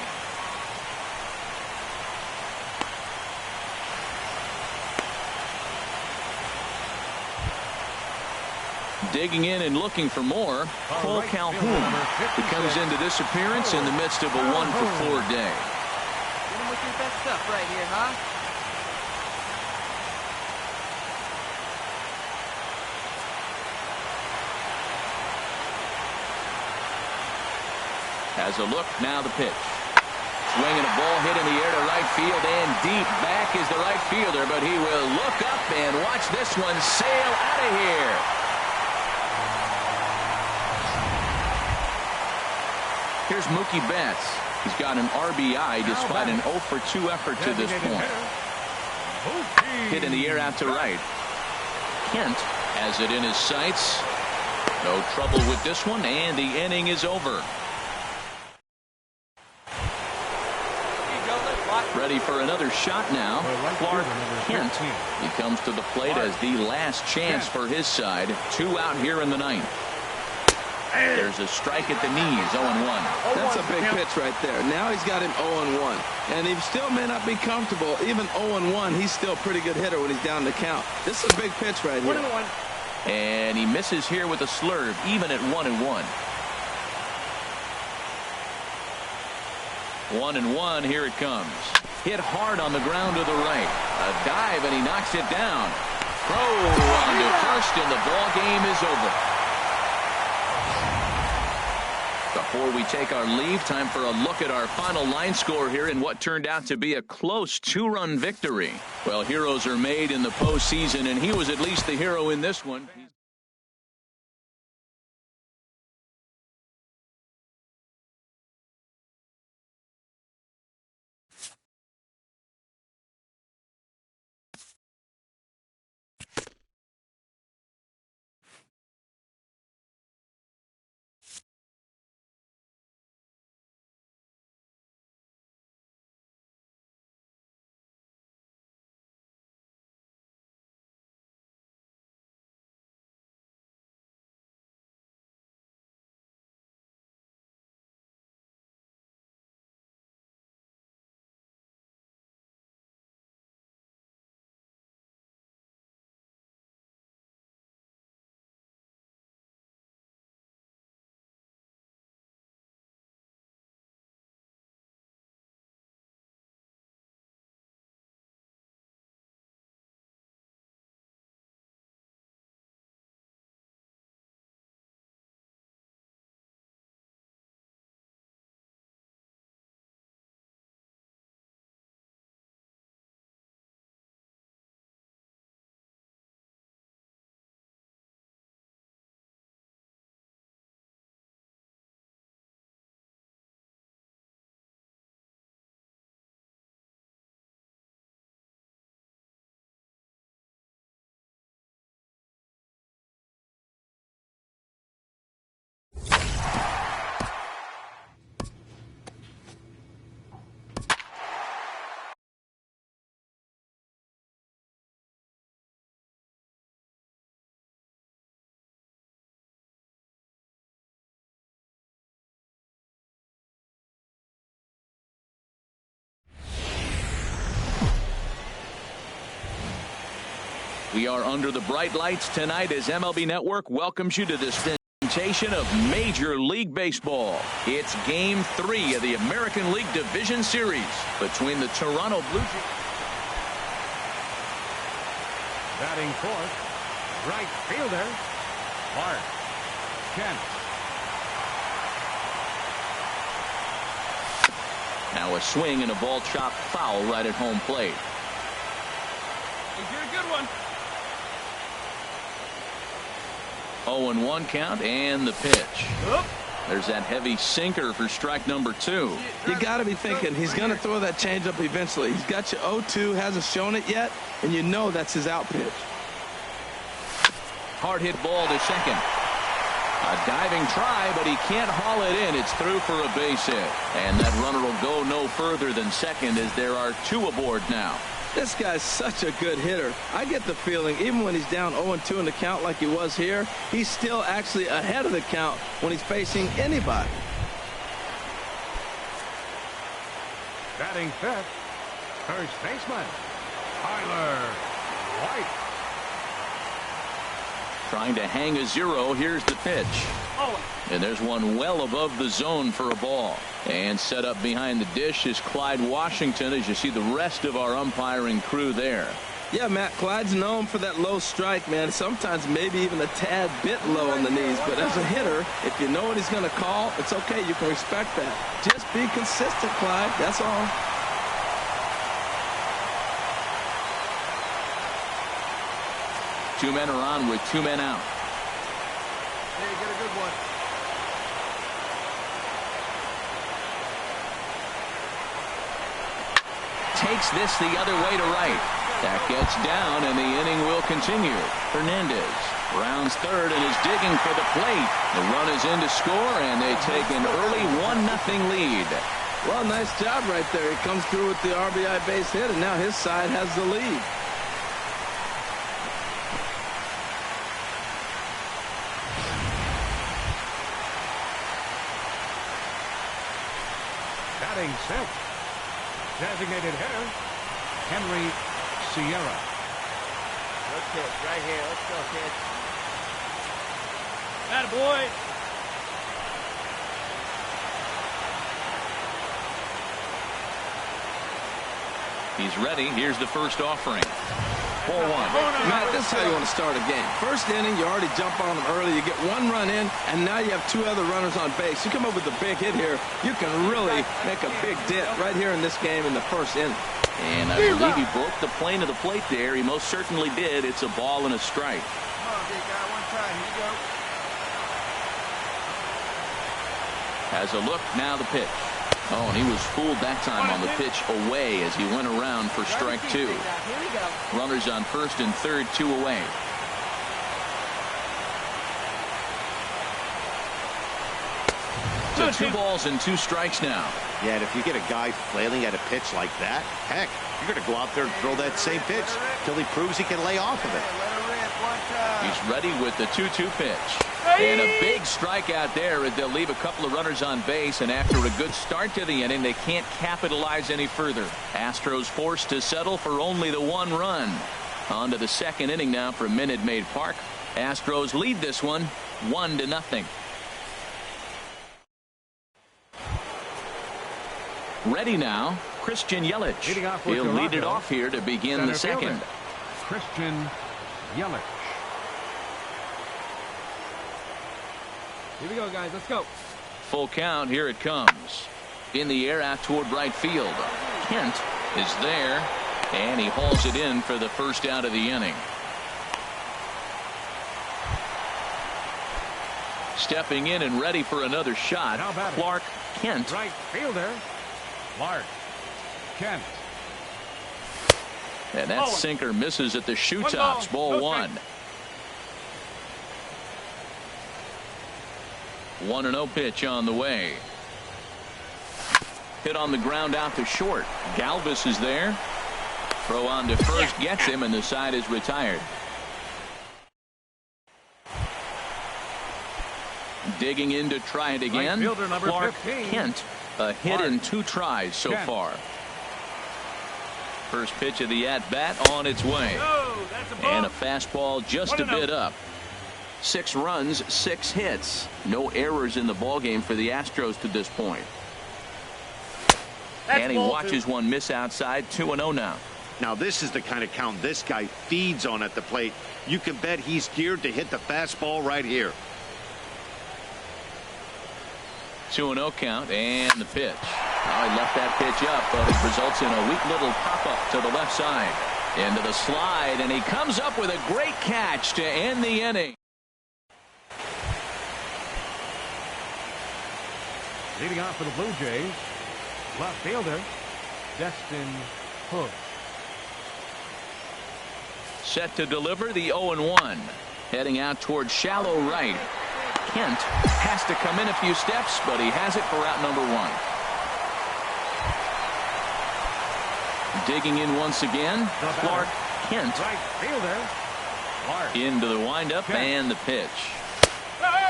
Digging in and looking for more, Cole Calhoun, who comes into this appearance in the midst of a 1 for 4 day. Get him with your best stuff right here, huh? Has a look, now the pitch. Swinging a ball hit in the air to right field, and deep back is the right fielder, but he will look up and watch this one sail out of here. Here's Mookie Betts. He's got an RBI despite an 0 for 2 effort to this point. Hit in the air out to right. Kent has it in his sights. No trouble with this one, and the inning is over. Ready for another shot now. Clark Kent. He comes to the plate as the last chance for his side. 2 out here in the 9th. There's a strike at the knees, 0-1. That's a big pitch right there. Now he's got him 0-1. And he still may not be comfortable. Even 0-1, he's still a pretty good hitter when he's down the count. This is a big pitch right here. 1-1. And he misses here with a slurve, even at 1-1. 1-1, here it comes. Hit hard on the ground to the right. A dive, and he knocks it down. Throw on to first, and the ball game is over. Before we take our leave, time for a look at our final line score here in what turned out to be a close 2-run victory. Well, heroes are made in the postseason, and he was at least the hero in this one. We are under the bright lights tonight as MLB Network welcomes you to this presentation of Major League Baseball. It's Game 3 of the American League Division Series between the Toronto Blue Jays. Batting fourth, right fielder, Clark Kent. Now a swing and a ball chopped foul right at home plate. He did a good one. 0-1 count and the pitch. There's that heavy sinker for strike number 2. You got to be thinking he's going to throw that changeup eventually. He's got you 0-2, hasn't shown it yet, and you know that's his out pitch. Hard hit ball to second. A diving try, but he can't haul it in. It's through for a base hit. And that runner will go no further than second as there are 2 aboard now. This guy's such a good hitter. I get the feeling even when he's down 0-2 in the count like he was here, he's still actually ahead of the count when he's facing anybody. Batting fifth, first baseman, Tyler White. Trying to hang a 0. Here's the pitch. And there's one well above the zone for a ball. And set up behind the dish is Clyde Washington as you see the rest of our umpiring crew there. Yeah, Matt, Clyde's known for that low strike, man. Sometimes maybe even a tad bit low on the knees. But as a hitter, if you know what he's going to call, it's okay. You can respect that. Just be consistent, Clyde. That's all. Two men are on with 2 men out. Hey, get a good one. Takes this the other way to right. That gets down and the inning will continue. Hernandez rounds third and is digging for the plate. The run is in to score and they take an early 1-0 lead. Well, nice job right there. He comes through with the RBI base hit and now his side has the lead. Batting sixth, designated hitter, Henry Sierra. Good pitch right here. Let's go, kid. Attaboy. He's ready. Here's the first offering. 4-1. Matt, this is how you want to start a game. First inning, you already jump on them early. You get 1 run in, and now you have 2 other runners on base. You come up with a big hit here, you can really make a big dent right here in this game in the first inning. And I believe he broke the plane of the plate there. He most certainly did. It's a ball and a strike. Come on, big guy, one time. Here you go. Has a look, now the pitch. Oh, and he was fooled that time on the pitch away as he went around for strike 2. Here we go. Runners on first and third, 2 away. So 2 balls and 2 strikes now. Yeah, and if you get a guy flailing at a pitch like that, heck, you're going to go out there and throw that same pitch till he proves he can lay off of it. Let her rip one time. He's ready with the 2-2 pitch. And a big strikeout there as they'll leave a couple of runners on base, and after a good start to the inning, they can't capitalize any further. Astros forced to settle for only the 1 run. On to the second inning now from Minute Maid Park. Astros lead this one 1-0. Ready now, Christian Yelich. He'll lead it off here to begin the second. Christian Yelich. Here we go, guys. Let's go. Full count. Here it comes. In the air out toward right field. Kent is there, and he hauls it in for the first out of the inning. Stepping in and ready for another shot, Clark Kent. Right fielder, Clark Kent. And that sinker misses at the shoe tops. Ball 1. 1-0 pitch on the way. Hit on the ground out to short. Galvis is there. Throw on to first gets him, and the side is retired. Digging in to try it again. Clark Kent, a hit in 2 tries so far. First pitch of the at-bat on its way. And a fastball just a bit up. 6 runs, 6 hits. No errors in the ballgame for the Astros to this point. And he watches one miss outside. 2-0 now. Now this is the kind of count this guy feeds on at the plate. You can bet he's geared to hit the fastball right here. 2-0 count, and the pitch. He left that pitch up, but it results in a weak little pop-up to the left side. Into the slide, and he comes up with a great catch to end the inning. Leading off for the Blue Jays, left fielder, Destin Hook. Set to deliver the 0-1. Heading out towards shallow right. Kent has to come in a few steps, but he has it for out number 1. Digging in once again, Clark Kent. Right fielder, Clark. Into the windup and the pitch.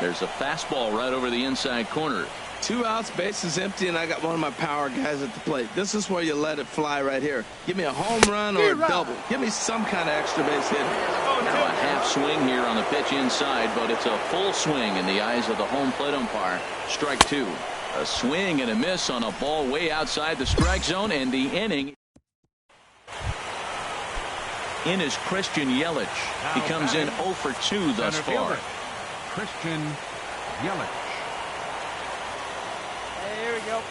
There's a fastball right over the inside corner. 2 outs, bases empty, and I got one of my power guys at the plate. This is where you let it fly right here. Give me a home run or a double. Give me some kind of extra base hit. Now a half swing here on the pitch inside, but it's a full swing in the eyes of the home plate umpire. Strike 2. A swing and a miss on a ball way outside the strike zone, and the inning. In is Christian Yelich. He comes in 0 for 2 thus far. Christian Yelich. Here we go.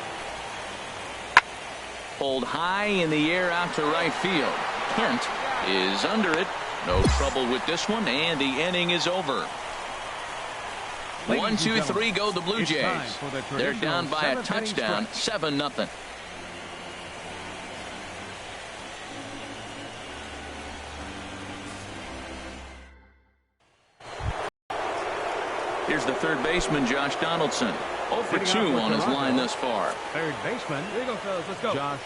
Pulled high in the air out to right field. Kent is under it. No trouble with this one, and the inning is over. 1, 2, 3 go the Blue Jays. They're down by a touchdown, 7-0. Here's the third baseman, Josh Donaldson. 0 for 2 on his line thus far. Third baseman. Here you go, fellas. Let's go. Josh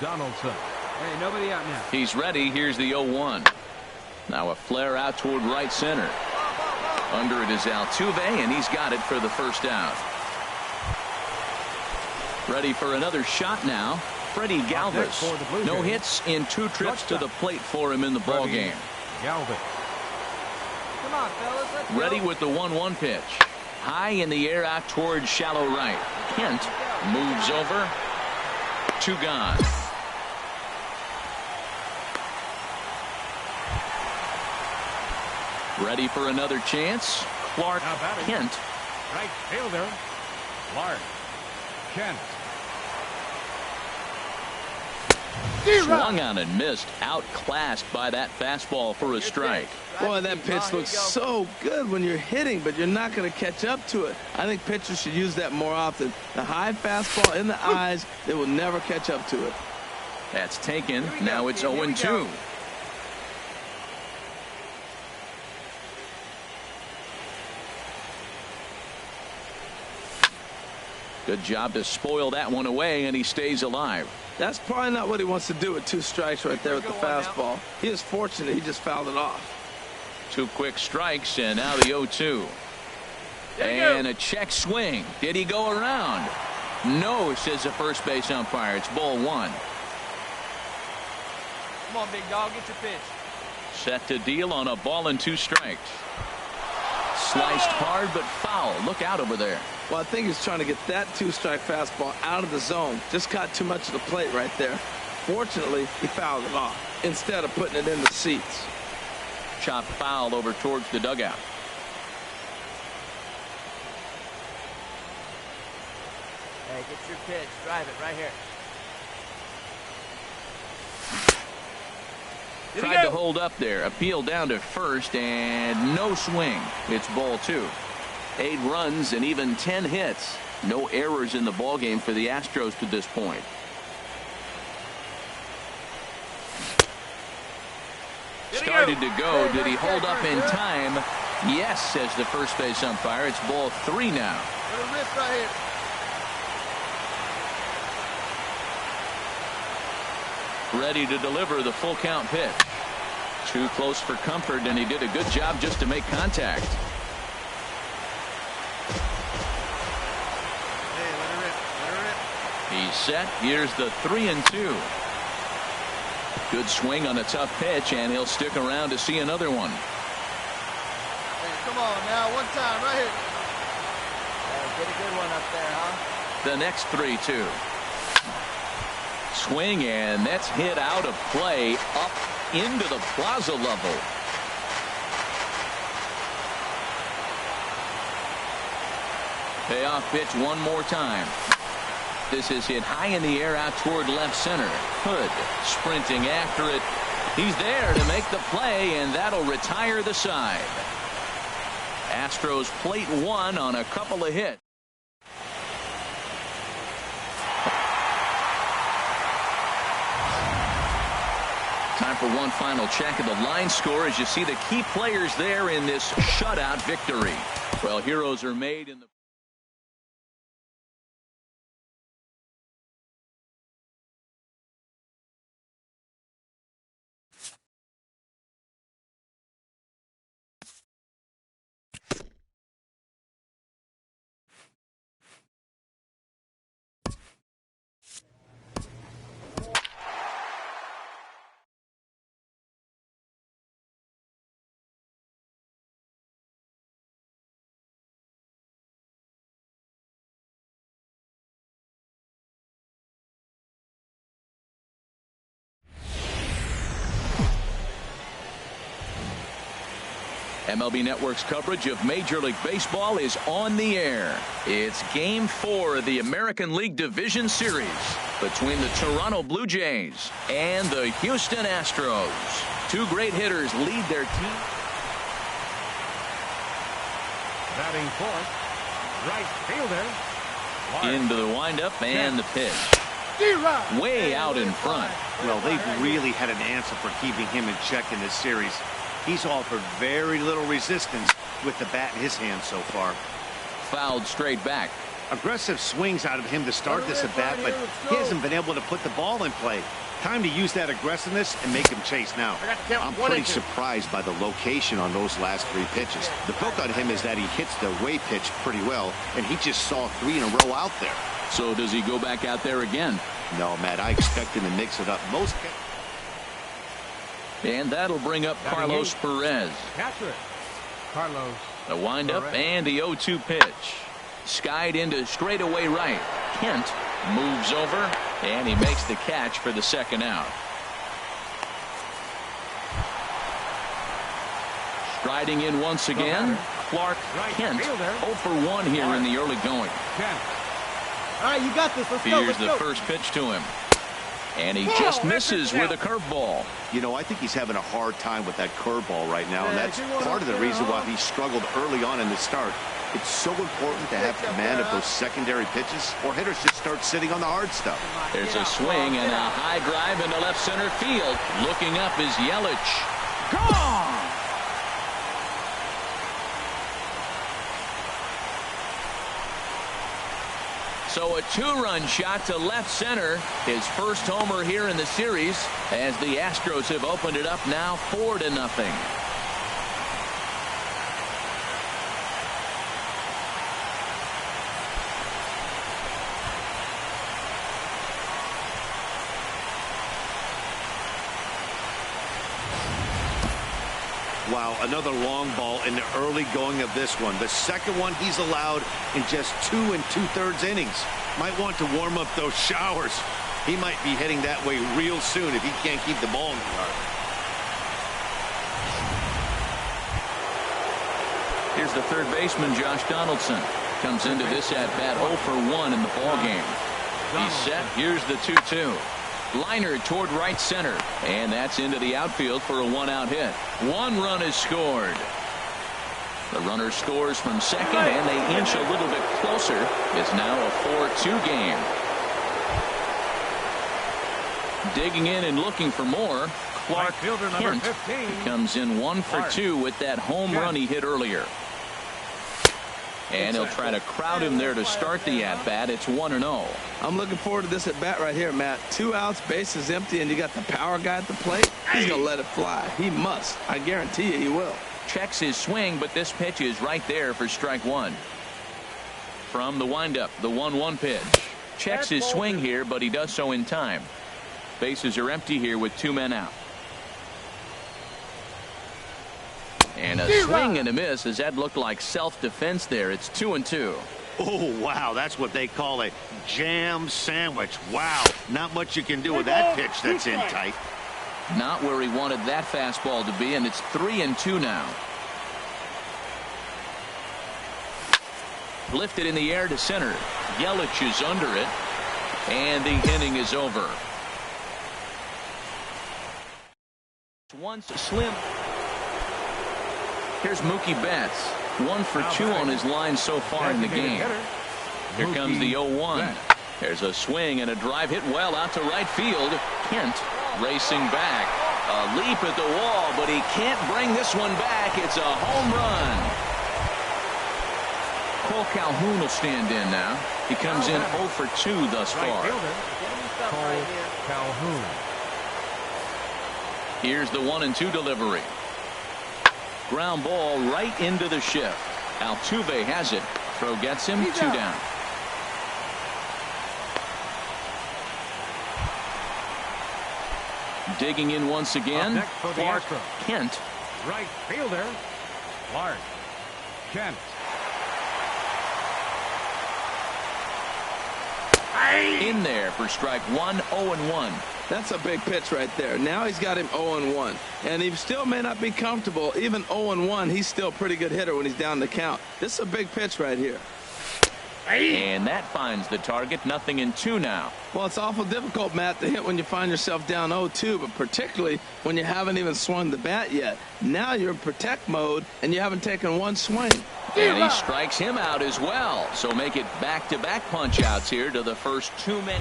Donaldson. Hey, nobody out now. He's ready. Here's the 0-1. Now a flare out toward right center. Under it is Altuve, and he's got it for the first out. Ready for another shot now. Freddie Galvis. No hits in 2 trips to the plate for him in the ball game. Galvis. Come on, fellas. Let's Ready go. with the 1-1 pitch. High in the air out towards shallow right. Kent moves over. 2 gone. Ready for another chance. Clark Kent. Right fielder, Clark Kent. Swung on and missed. Outclassed by that fastball for a strike. Boy, that pitch looks so good when you're hitting, but you're not going to catch up to it. I think pitchers should use that more often. The high fastball in the eyes, they will never catch up to it. That's taken. Now it's 0-2. Good job to spoil that one away, and he stays alive. That's probably not what he wants to do with 2 strikes right there with the fastball. He is fortunate he just fouled it off. 2 quick strikes, and now the 0-2. And a check swing. Did he go around? No, says the first base umpire. It's ball 1. Come on, big dog. Get your pitch. Set to deal on a ball and 2 strikes. Sliced hard but foul. Look out over there. Well, I think he's trying to get that 2-strike fastball out of the zone. Just got too much of the plate right there. Fortunately, he fouled it off instead of putting it in the seats. Chop foul over towards the dugout. Hey, get your pitch. Drive it right here. Tried to hold up there. Appeal down to first, and no swing. It's ball 2. 8 runs and even 10 hits. No errors in the ballgame for the Astros to this point. Started to go. Did he hold up in time? Yes, says the first base umpire. It's ball 3 now. Ready to deliver the full count pitch. Too close for comfort, and he did a good job just to make contact. He's set. Here's the 3-2. Good swing on a tough pitch, and he'll stick around to see another one. Hey, come on now, one time right here. Get a good one up there, huh? The next 3-2. Swing, and that's hit out of play up into the plaza level. Payoff pitch one more time. This is hit high in the air out toward left center. Hood sprinting after it. He's there to make the play, and that'll retire the side. Astros plate one on a couple of hits. Time for one final check of the line score as you see the key players there in this shutout victory. Well, heroes are made in the MLB Network's coverage of Major League Baseball is on the air. It's Game 4 of the American League Division Series between the Toronto Blue Jays and the Houston Astros. Two great hitters lead their team. Batting fourth, right fielder. Into the windup and the pitch. Way out in front. Well, they've really had an answer for keeping him in check in this series. He's offered very little resistance with the bat in his hand so far. Fouled straight back. Aggressive swings out of him to start this at bat, but he hasn't been able to put the ball in play. Time to use that aggressiveness and make him chase now. I'm pretty surprised by the location on those last three pitches. The book on him is that he hits the way pitch pretty well, and he just saw 3 in a row out there. So does he go back out there again? No, Matt, I expect him to mix it up. And that'll bring up Carlos Perez. Catcher, Carlos. The windup and the 0-2 pitch. Skied into straightaway right. Kent moves over, and he makes the catch for the second out. Striding in once again, Clark Kent. 0 for 1 here in the early going. All right, you got this. Let's go. Here's the first pitch to him. And he just misses with a curveball. You know, I think he's having a hard time with that curveball right now, and that's part of the reason why he struggled early on in the start. It's so important to have command of those secondary pitches, or hitters just start sitting on the hard stuff. There's a swing and a high drive into left center field. Looking up is Yelich. Gone! So a 2-run shot to left center. His first homer here in the series as the Astros have opened it up now 4-0. Wow, another long ball in the early going of this one. The second one he's allowed in just 2 2/3 innings. Might want to warm up those showers. He might be heading that way real soon if he can't keep the ball in the yard. Here's the third baseman, Josh Donaldson. Comes into this at-bat 0 for 1 in the ballgame. He's set. Here's the 2-2. Liner toward right center, and that's into the outfield for a 1-out hit. 1 run is scored. The runner scores from second, and they inch a little bit closer. It's now a 4-2 game. Digging in and looking for more, Clark Kent comes in 1 for 2 with that home run he hit earlier. And he'll try to crowd him there to start the at-bat. It's 1-0. I'm looking forward to this at-bat right here, Matt. 2 outs, bases empty, and you got the power guy at the plate. He's going to let it fly. He must. I guarantee you he will. Checks his swing, but this pitch is right there for strike 1. From the windup, the 1-1 pitch. Checks his swing here, but he does so in time. Bases are empty here with 2 men out. And a swing and a miss, as that looked like self-defense there. It's 2-2. Oh, wow, that's what they call a jam sandwich. Wow, not much you can do with that pitch that's in tight. Not where he wanted that fastball to be, and it's 3-2 now. Lifted in the air to center. Yelich is under it, and the inning is over. Once slim. Here's Mookie Betts, 1 for 2 on his line so far in the game. Here comes the 0-1. There's a swing and a drive hit well out to right field. Kent racing back. A leap at the wall, but he can't bring this one back. It's a home run. Cole Calhoun will stand in now. He comes in 0 for 2 thus far. Cole Calhoun. Here's the 1-2 delivery. Ground ball right into the shift. Altuve has it. Throw gets him. 2 down. Digging in once again. Clark Kent. Right fielder. Clark Kent. In there for strike 1, 0-1. That's a big pitch right there. Now he's got him 0-1. And he still may not be comfortable. Even 0-1, he's still a pretty good hitter when he's down the count. This is a big pitch right here. And that finds the target. 0-2 now. Well, it's awful difficult, Matt, to hit when you find yourself down 0-2, but particularly when you haven't even swung the bat yet. Now you're in protect mode, and you haven't taken one swing. And he strikes him out as well. So make it back-to-back punch-outs here to the first 2 men.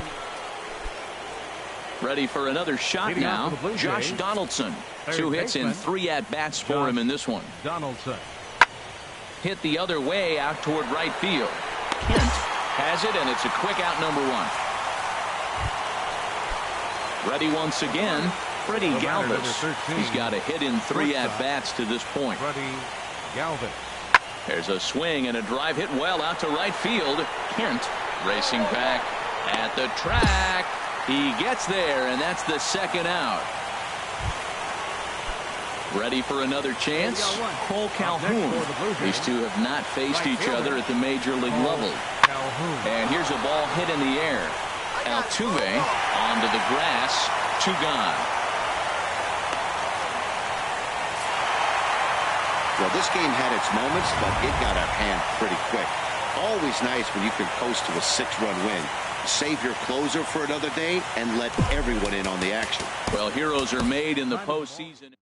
Ready for another shot now. Josh Donaldson. 2 hits and 3 at-bats for him in this one. Donaldson. Hit the other way out toward right field. Kent has it, and it's a quick out, number 1. Ready once again. Freddie Galvis. He's got a hit in 3 at-bats to this point. Freddie Galvis. There's a swing and a drive hit well out to right field. Kent racing back at the track. He gets there, and that's the 2nd out. Ready for another chance? Cole Calhoun. These two have not faced each other at the major league level. And here's a ball hit in the air. Altuve onto the grass. 2 gone. Well, this game had its moments, but it got out of hand pretty quick. Always nice when you can coast to a 6-run win. Save your closer for another day and let everyone in on the action. Well, heroes are made in the postseason.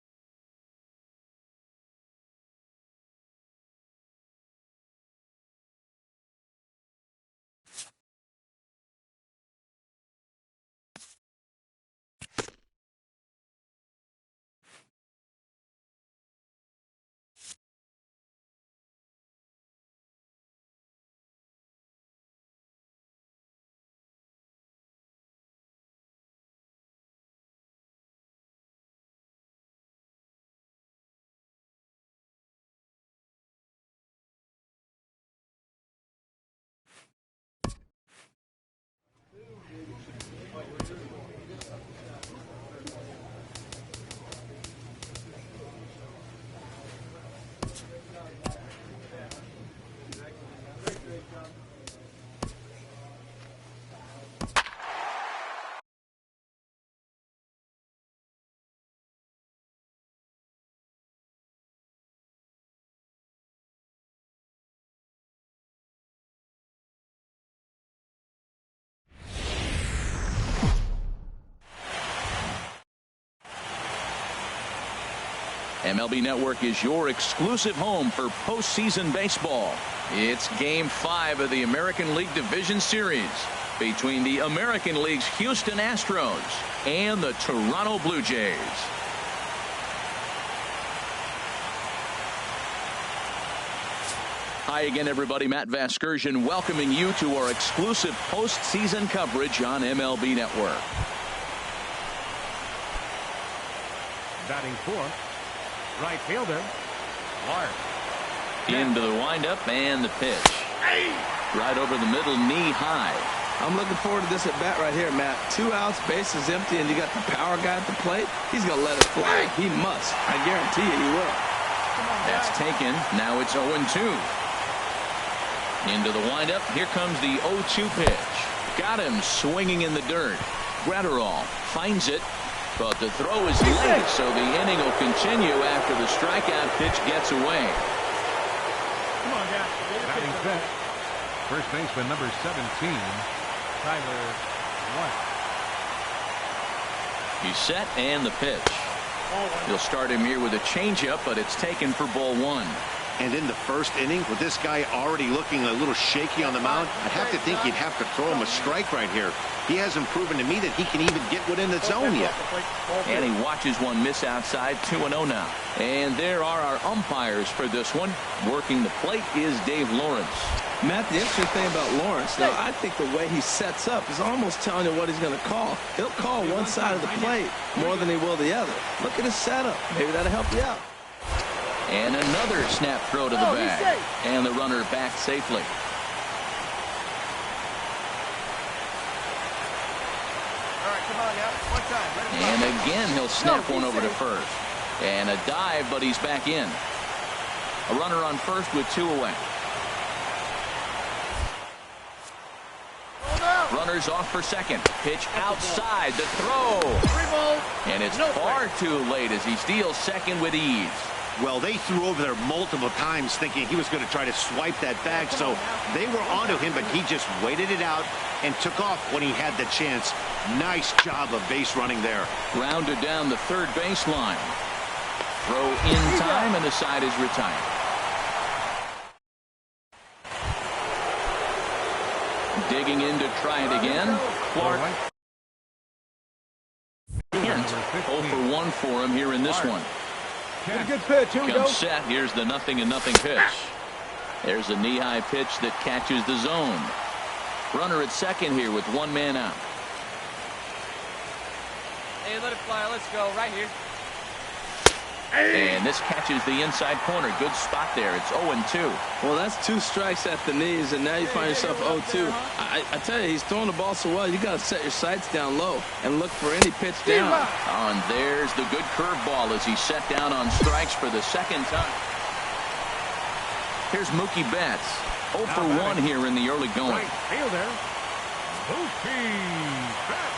MLB Network is your exclusive home for postseason baseball. It's Game 5 of the American League Division Series between the American League's Houston Astros and the Toronto Blue Jays. Hi again, everybody. Matt Vasgersian welcoming you to our exclusive postseason coverage on MLB Network. Batting fourth. Right fielder, Clark. Into the windup and the pitch. Right over the middle, knee high. I'm looking forward to this at bat right here, Matt. 2 outs, bases empty, and you got the power guy at the plate. He's going to let it fly. He must. I guarantee you he will. That's taken. Now it's 0-2. Into the windup. Here comes the 0-2 pitch. Got him swinging in the dirt. Gratterall finds it, but the throw is late, so the inning will continue after the strikeout pitch gets away. Come on, guys. Batting fifth, first baseman number 17, Tyler White. He's set, and the pitch. He'll start him here with a changeup, but it's taken for ball 1. And in the first inning, with this guy already looking a little shaky on the mound, I'd have to think you'd have to throw him a strike right here. He hasn't proven to me that he can even get within the zone yet. And he watches one miss outside. 2-0 now. And there are our umpires for this one. Working the plate is Dave Lawrence. Matt, the interesting thing about Lawrence, now, I think the way he sets up is almost telling you what he's going to call. He'll call one side of the plate more than he will the other. Look at his setup. Maybe that'll help you out. And another snap throw to the bag. And the runner back safely. All right, come on now. One time. And again, he'll snap one over to first. And a dive, but he's back in. A runner on first with 2 away. Runners off for second. Pitch outside. The throw. And it's far too late as he steals second with ease. Well, they threw over there multiple times thinking he was going to try to swipe that bag, so they were onto him, but he just waited it out and took off when he had the chance. Nice job of base running there. Grounded down the third baseline. Throw in time, and the side is retired. Digging in to try it again. Clark. Kent 0 for 1 for him here in this one. Good pitch. Here we go. Comes set. Here's the 0-0 pitch. There's a knee-high pitch that catches the zone. Runner at second here with 1 man out. Hey, let it fly. Let's go. Right here. And this catches the inside corner. Good spot there. It's 0-2. Well, that's 2 strikes at the knees, and now you find yourself 0-2. I tell you, he's throwing the ball so well, you got to set your sights down low and look for any pitch down. And there's the good curveball as he's set down on strikes for the second time. Here's Mookie Betts. 0 for 1 here in the early going. Right fielder, Mookie Betts.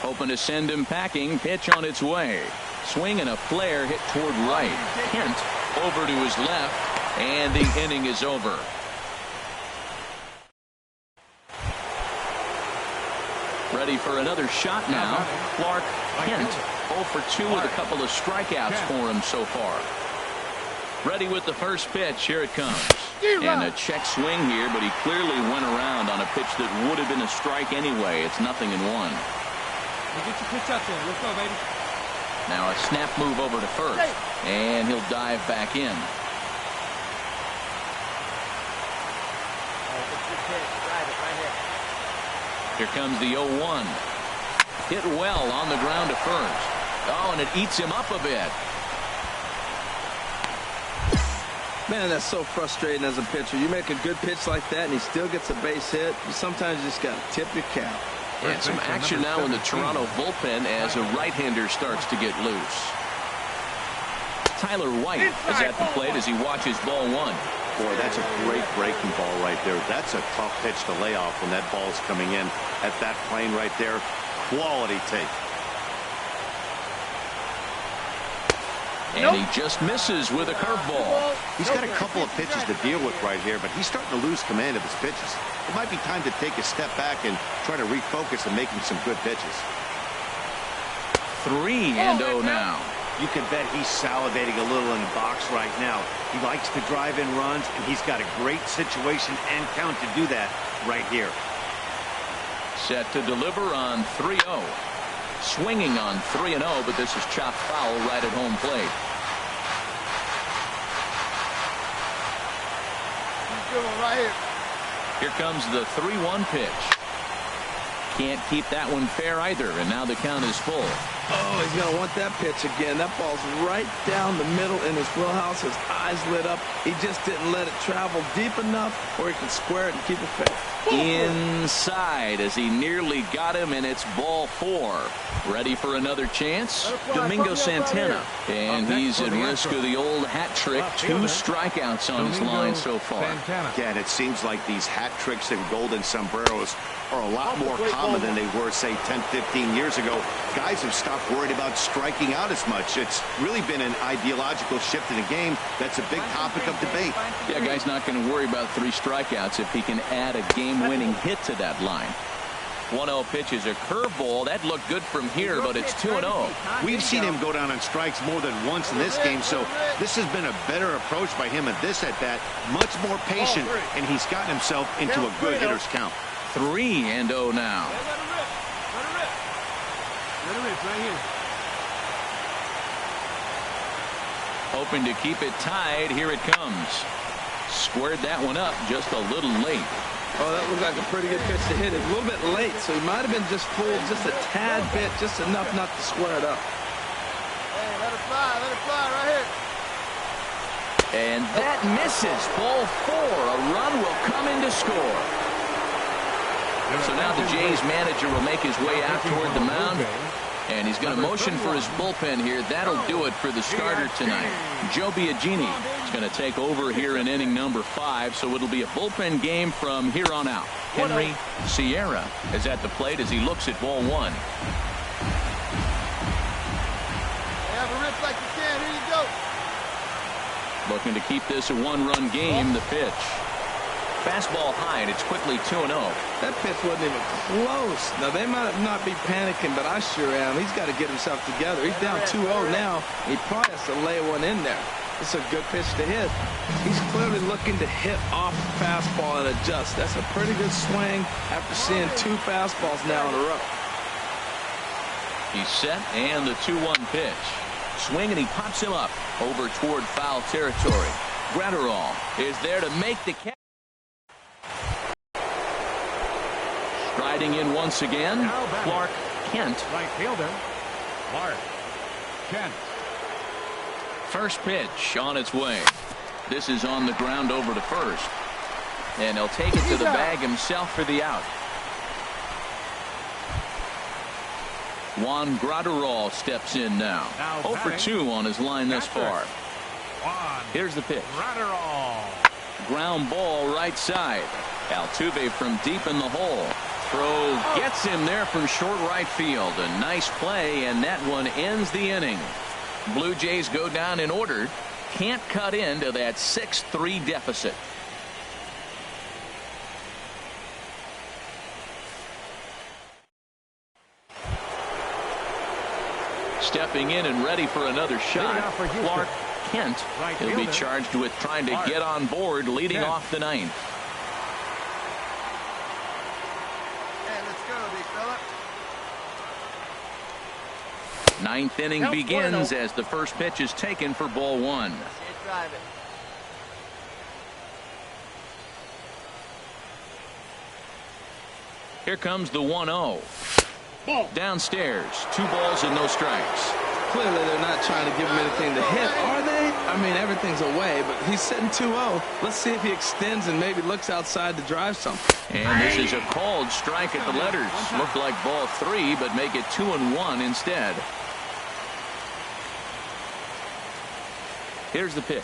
Hoping to send him packing. Pitch on its way. Swing and a flare hit toward right. Kent over to his left, and the inning is over. Ready for another shot now. Clark Kent 0 for 2 with a couple of strikeouts for him so far. Ready with the first pitch. Here it comes. And a check swing here, but he clearly went around on a pitch that would have been a strike anyway. It's 0-1. Get your pitch up there. Let's go, baby. Now a snap move over to first. And he'll dive back in. Here comes the 0-1. Hit well on the ground to first. Oh, and it eats him up a bit. Man, that's so frustrating as a pitcher. You make a good pitch like that, and he still gets a base hit. Sometimes you just got to tip your cap. And some action now in the Toronto bullpen as a right-hander starts to get loose. Tyler White is at the plate as he watches ball 1. Boy, that's a great breaking ball right there. That's a tough pitch to lay off when that ball's coming in at that plane right there. Quality take. And he just misses with a curveball. He's got a couple of pitches to deal with right here, but he's starting to lose command of his pitches. It might be time to take a step back and try to refocus on making some good pitches. 3-0 now. You can bet he's salivating a little in the box right now. He likes to drive in runs, and he's got a great situation and count to do that right here. Set to deliver on 3-0. Swinging on 3-0, but this is chopped foul right at home plate. Good one right here. Here comes the 3-1 pitch. Can't keep that one fair either, and now the count is full. Oh, he's going to want that pitch again. That ball's right down the middle in his wheelhouse. His eyes lit up. He just didn't let it travel deep enough where he can square it and keep it fair. Inside as he nearly got him, and it's ball 4. Ready for another chance? Domingo Santana. And he's at risk of the old hat trick. 2 strikeouts on his line so far. Again, it seems like these hat tricks and golden sombreros are a lot more common than they were, say, 10, 15 years ago. Guys have stopped worried about striking out as much. It's really been an ideological shift in the game that's a big topic of debate. Yeah, guy's not going to worry about 3 strikeouts if he can add a game-winning hit to that line. 1-0 pitch is a curveball. That looked good from here, but it's 2-0. We've seen him go down on strikes more than once in this game, so this has been a better approach by him at this at-bat. Much more patient, and he's gotten himself into a good hitter's count. 3-0 now. Let it rip. Let it rip. Let it rip right here. Hoping to keep it tied. Here it comes. Squared that one up just a little late. Oh, that looked like a pretty good pitch to hit it. A little bit late, so he might have been just fooled just a tad bit, just enough not to square it up. Hey, let it fly right here. And that misses. Ball 4. A run will come in to score. So now the Jays manager will make his way out toward the mound. And he's going to motion for his bullpen here. That'll do it for the starter tonight. Joe Biagini is going to take over here in inning number 5. So it'll be a bullpen game from here on out. Henry Sierra is at the plate as he looks at ball 1. Have a rip like you can. Here you go. Looking to keep this a 1-run game. The pitch. Fastball high, and it's quickly 2-0. That pitch wasn't even close. Now, they might not be panicking, but I sure am. He's got to get himself together. He's down 2-0 now. He probably has to lay one in there. It's a good pitch to hit. He's clearly looking to hit off the fastball and adjust. That's a pretty good swing after seeing 2 fastballs now in a row. He's set, and the 2-1 pitch. Swing, and he pops him up over toward foul territory. Gratterall is there to make the catch. Striding in once again, Clark Kent. Right fielder, Clark Kent. First pitch on its way. This is on the ground over to first. And he'll take it to the bag himself for the out. Juan Gratterall steps in now. 0 for 2 on his line thus far. Here's the pitch. Gratterall. Ground ball right side. Altuve from deep in the hole. Throw gets him there from short right field. A nice play, and that one ends the inning. Blue Jays go down in order. Can't cut into that 6-3 deficit. Stepping in and ready for another shot, Clark Kent. He'll be charged with trying to get on board leading off the 9th. Ninth inning begins as the first pitch is taken for ball 1. Here comes the 1-0. Downstairs, 2 balls and no strikes. Clearly they're not trying to give him anything to hit, are they? I mean, everything's away, but he's sitting 2-0. Let's see if he extends and maybe looks outside to drive something. And this is a called strike at the letters. Looked like ball 3, but make it 2-1 instead. Here's the pitch.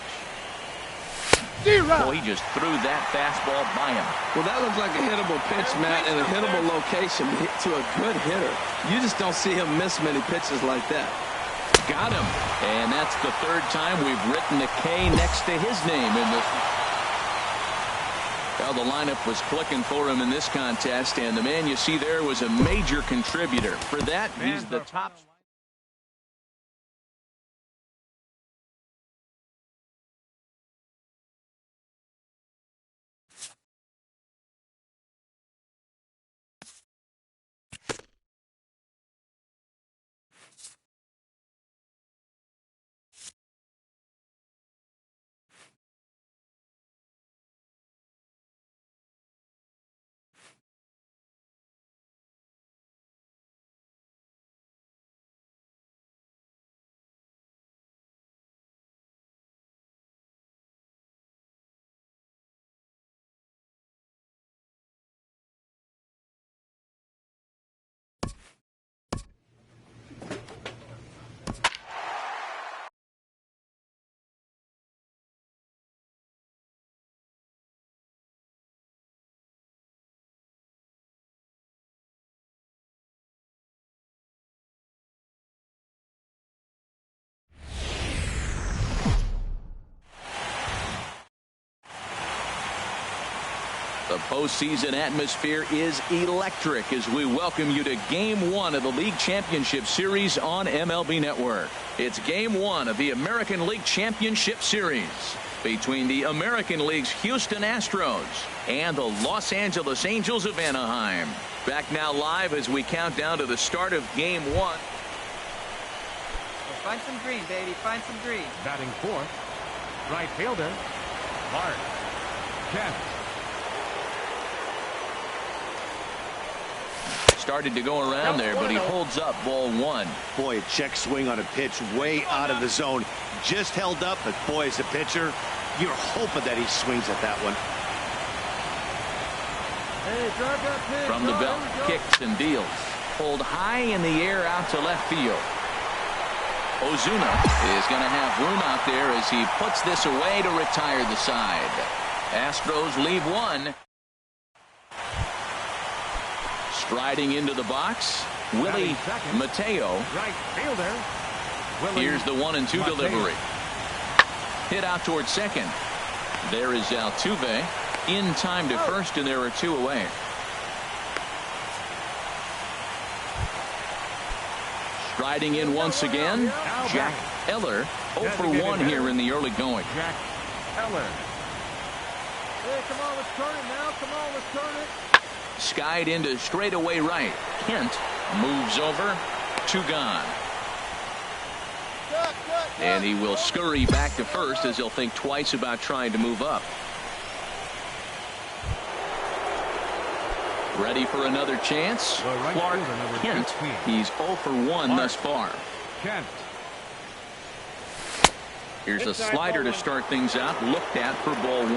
Oh, he just threw that fastball by him. Well, that looked like a hittable pitch, Matt, in a hittable location to a good hitter. You just don't see him miss many pitches like that. Got him. And that's the 3rd time we've written a K next to his name in this. Well, the lineup was clicking for him in this contest, and the man you see there was a major contributor. For that, he's the top. The postseason atmosphere is electric as we welcome you to Game 1 of the League Championship Series on MLB Network. It's Game 1 of the American League Championship Series between the American League's Houston Astros and the Los Angeles Angels of Anaheim. Back now live as we count down to the start of Game 1. Find some green, baby. Find some green. Batting fourth, right fielder, Mark Kent. Started to go around there, but he holds up ball one. Boy, a check swing on a pitch way out of the zone. Just held up, but boy, as a pitcher, you're hoping that he swings at that one. Hey, drive that pitch. From the belt, kicks and deals. Pulled high in the air out to left field. Ozuna is going to have room out there as he puts this away to retire the side. Astros leave one. Striding into the box, Willie Mateo. Right fielder. Here's the 1-2 delivery. Hit out towards second. There is Altuve in time to first, and there are two away. Striding in once again, Jack Eller, 0 for 1 here in the early going. Jack Eller. Hey, come on, let's turn it now. Come on, let's turn it. Skied into straightaway right. Kent moves over, 2 gone. And he will scurry back to first as he'll think twice about trying to move up. Ready for another chance. Clark Kent. He's 0 for 1 thus far. Kent. Here's a slider to start things out. Looked at for ball 1.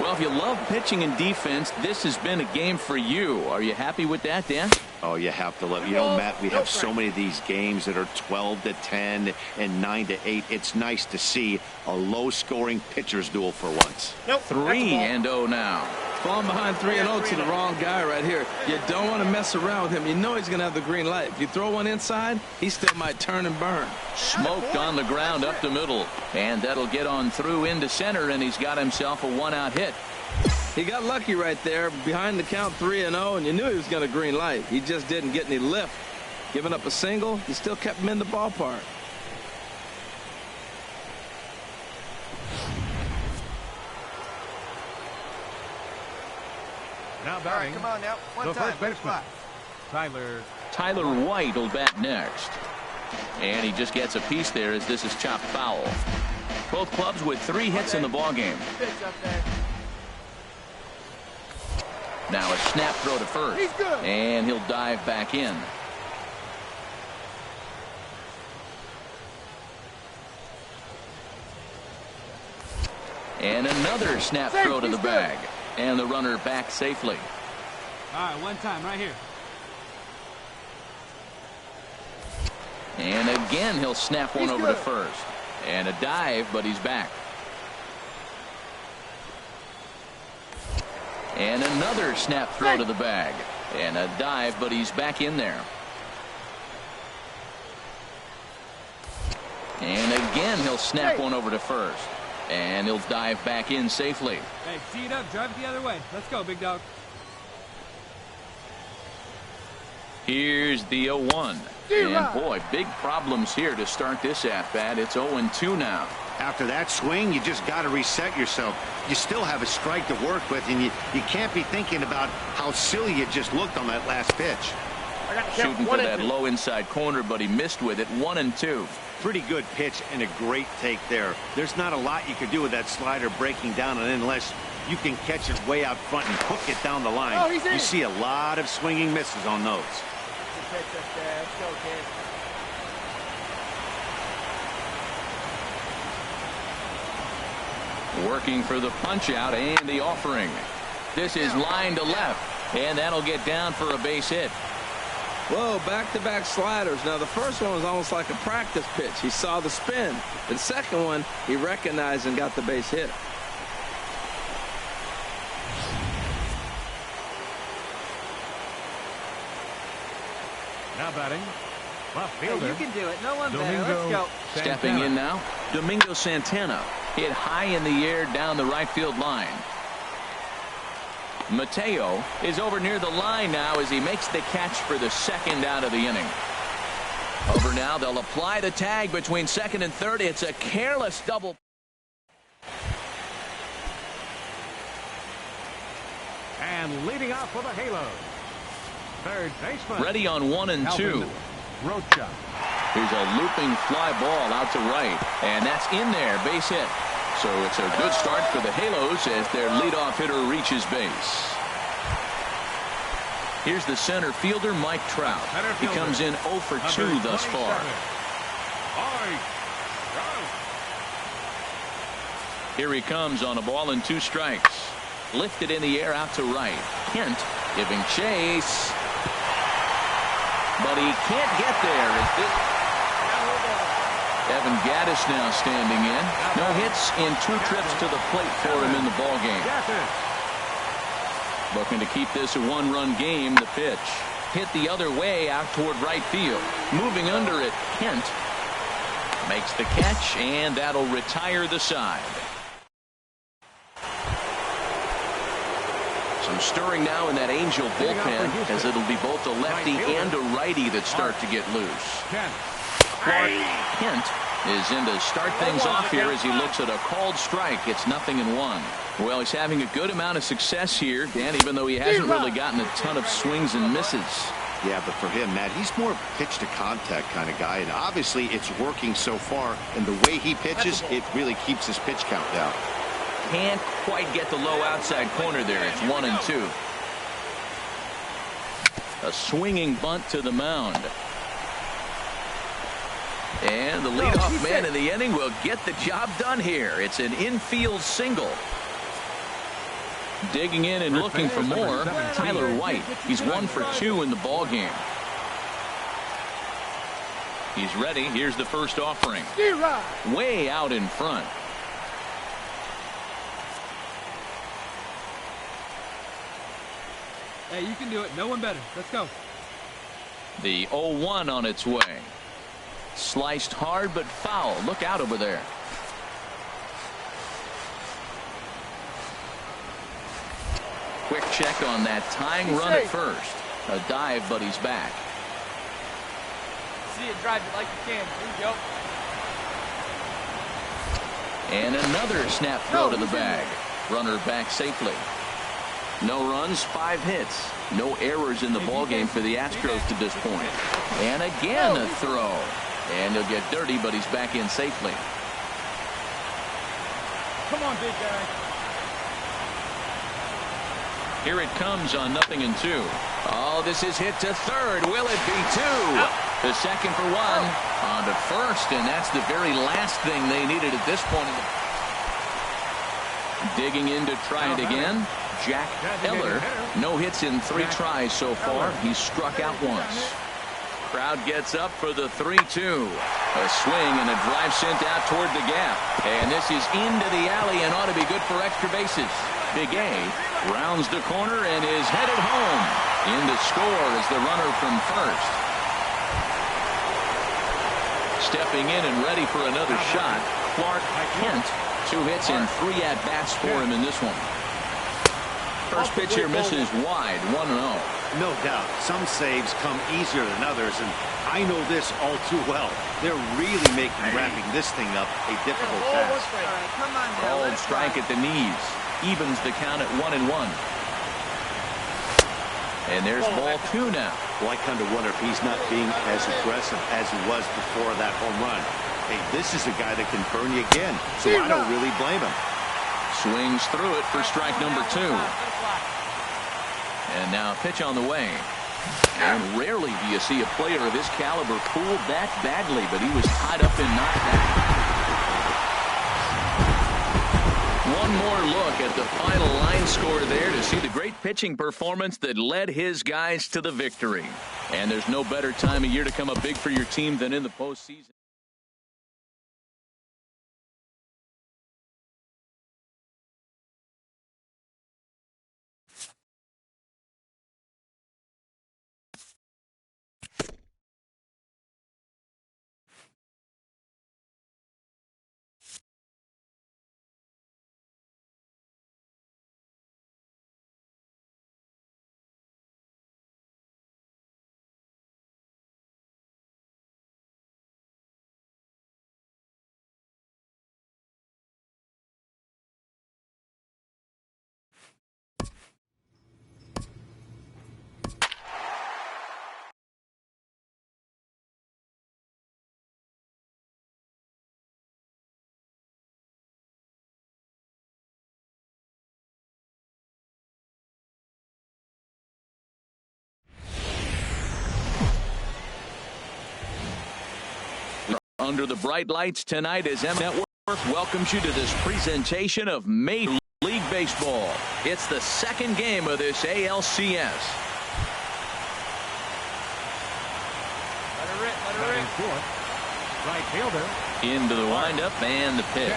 Well, if you love pitching and defense, this has been a game for you. Are you happy with that, Dan? Oh, you have to love. You know, Matt, we have so many of these games that are 12-10 and 9-8. It's nice to see a low-scoring pitcher's duel for once. 3-0 now. Falling behind 3-0 to the wrong guy right here. You don't want to mess around with him. You know he's going to have the green light. If you throw one inside, he still might turn and burn. Smoked on the ground up the middle. And that'll get on through into center, and he's got himself a 1-out hit. He got lucky right there behind the count 3-0, and you knew he was going to green light. He just didn't get any lift. Giving up a single, he still kept him in the ballpark. Now batting. Come on now. The first baseman, Tyler White will bat next. And he just gets a piece there as this is chopped foul. Both clubs with 3 hits in the ballgame. Now a snap throw to first. And he'll dive back in. And another snap throw to the bag. And the runner back safely. All right, one time right here. And again he'll snap one over to first. And a dive, but he's back. And another snap throw to the bag. And a dive, but he's back in there. And again he'll snap one over to first. And he'll dive back in safely. Hey, tee it up, drive it the other way. Let's go, big dog. Here's the 0-1. And boy, big problems here to start this at-bat. It's 0-2 now. After that swing, you just got to reset yourself. You still have a strike to work with, and you can't be thinking about how silly you just looked on that last pitch. Shooting for that low inside corner, but he missed with it. 1-2. Pretty good pitch and a great take there. There's not a lot you could do with that slider breaking down and unless you can catch it way out front and hook it down the line. You see a lot of swinging misses on those. Working for the punch out and the offering. This is line to left, and that'll get down for a base hit. Whoa, back-to-back sliders. Now, the first one was almost like a practice pitch. He saw the spin. The second one, he recognized and got the base hit. Now batting, left fielder. Hey, you can do it. No one better. Let's go. Stepping in now, Domingo Santana. Hit high in the air down the right field line. Mateo is over near the line now as he makes the catch for the second out of the inning. Over now, they'll apply the tag between second and third. It's a careless double. And leading off for the Halos, third baseman. Ready on 1 and 2. Rocha. Here's a looping fly ball out to right, and that's in there, base hit. So it's a good start for the Halos as their leadoff hitter reaches base. Here's the center fielder, Mike Trout. He comes in 0 for 2 thus far. Here he comes on a ball and 2 strikes. Lifted in the air out to right. Kent giving chase. But he can't get there. Evan Gaddis now standing in. No hits in 2 trips to the plate for him in the ballgame. Looking to keep this a 1-run game. The pitch hit the other way out toward right field. Moving under it, Kent makes the catch, and that'll retire the side. Some stirring now in that Angel bullpen, as it'll be both a lefty and a righty that start to get loose. Clark Kent is in to start things off here as he looks at a called strike. It's 0-1. Well, he's having a good amount of success here, Dan, even though he hasn't really gotten a ton of swings and misses. Yeah, but for him, Matt, he's more pitch to contact kind of guy, and obviously it's working so far, and the way he pitches, it really keeps his pitch count down. Can't quite get the low outside corner there. It's 1 and 2. A swinging bunt to the mound. And the leadoff man in the inning will get the job done here. It's an infield single. Digging in and looking for more, Tyler White. He's 1 for 2 in the ballgame. He's ready. Here's the first offering. Way out in front. Hey, you can do it. No one better. Let's go. The 0-1 on its way. Sliced hard but foul. Look out over there. Quick check on that tying run at first. A dive, but he's back. See it, drive it like you can. There you go. And another snap throw to the bag. Runner back safely. No runs, 5 hits. No errors in the ballgame for the Astros to this point. And again a throw. And he'll get dirty, but he's back in safely. Come on, big guy. Here it comes on 0-2. Oh, this is hit to third. Will it be 2? The second for 1. On to first, and that's the very last thing they needed at this point. Digging in to try it again. Jack Eller. No hits in 3 tries so far. He's struck out once. Crowd gets up for the 3-2. A swing and a drive sent out toward the gap. And this is into the alley and ought to be good for extra bases. Big A rounds the corner and is headed home. In to score is the runner from first. Stepping in and ready for another shot, Clark Kent. 2 hits and 3 at-bats for him in this one. First pitch here misses wide, 1-0. No doubt. Some saves come easier than others, and I know this all too well. They're really making wrapping this thing up a difficult task. Come on, Called strike at the knees. Evens the count at 1-1. And there's ball 2 now. Well, I kind of wonder if he's not being as aggressive as he was before that home run. Hey, this is a guy that can burn you again, so I don't really blame him. Swings through it for strike number 2. And now a pitch on the way. And rarely do you see a player of his caliber fooled that badly, but he was tied up and knocked out. One more look at the final line score there to see the great pitching performance that led his guys to the victory. And there's no better time of year to come up big for your team than in the postseason. under the bright lights tonight as M Network welcomes you to this presentation of Major League Baseball. It's the second game of this ALCS. Let her rip. Right fielder. Into the windup and the pitch.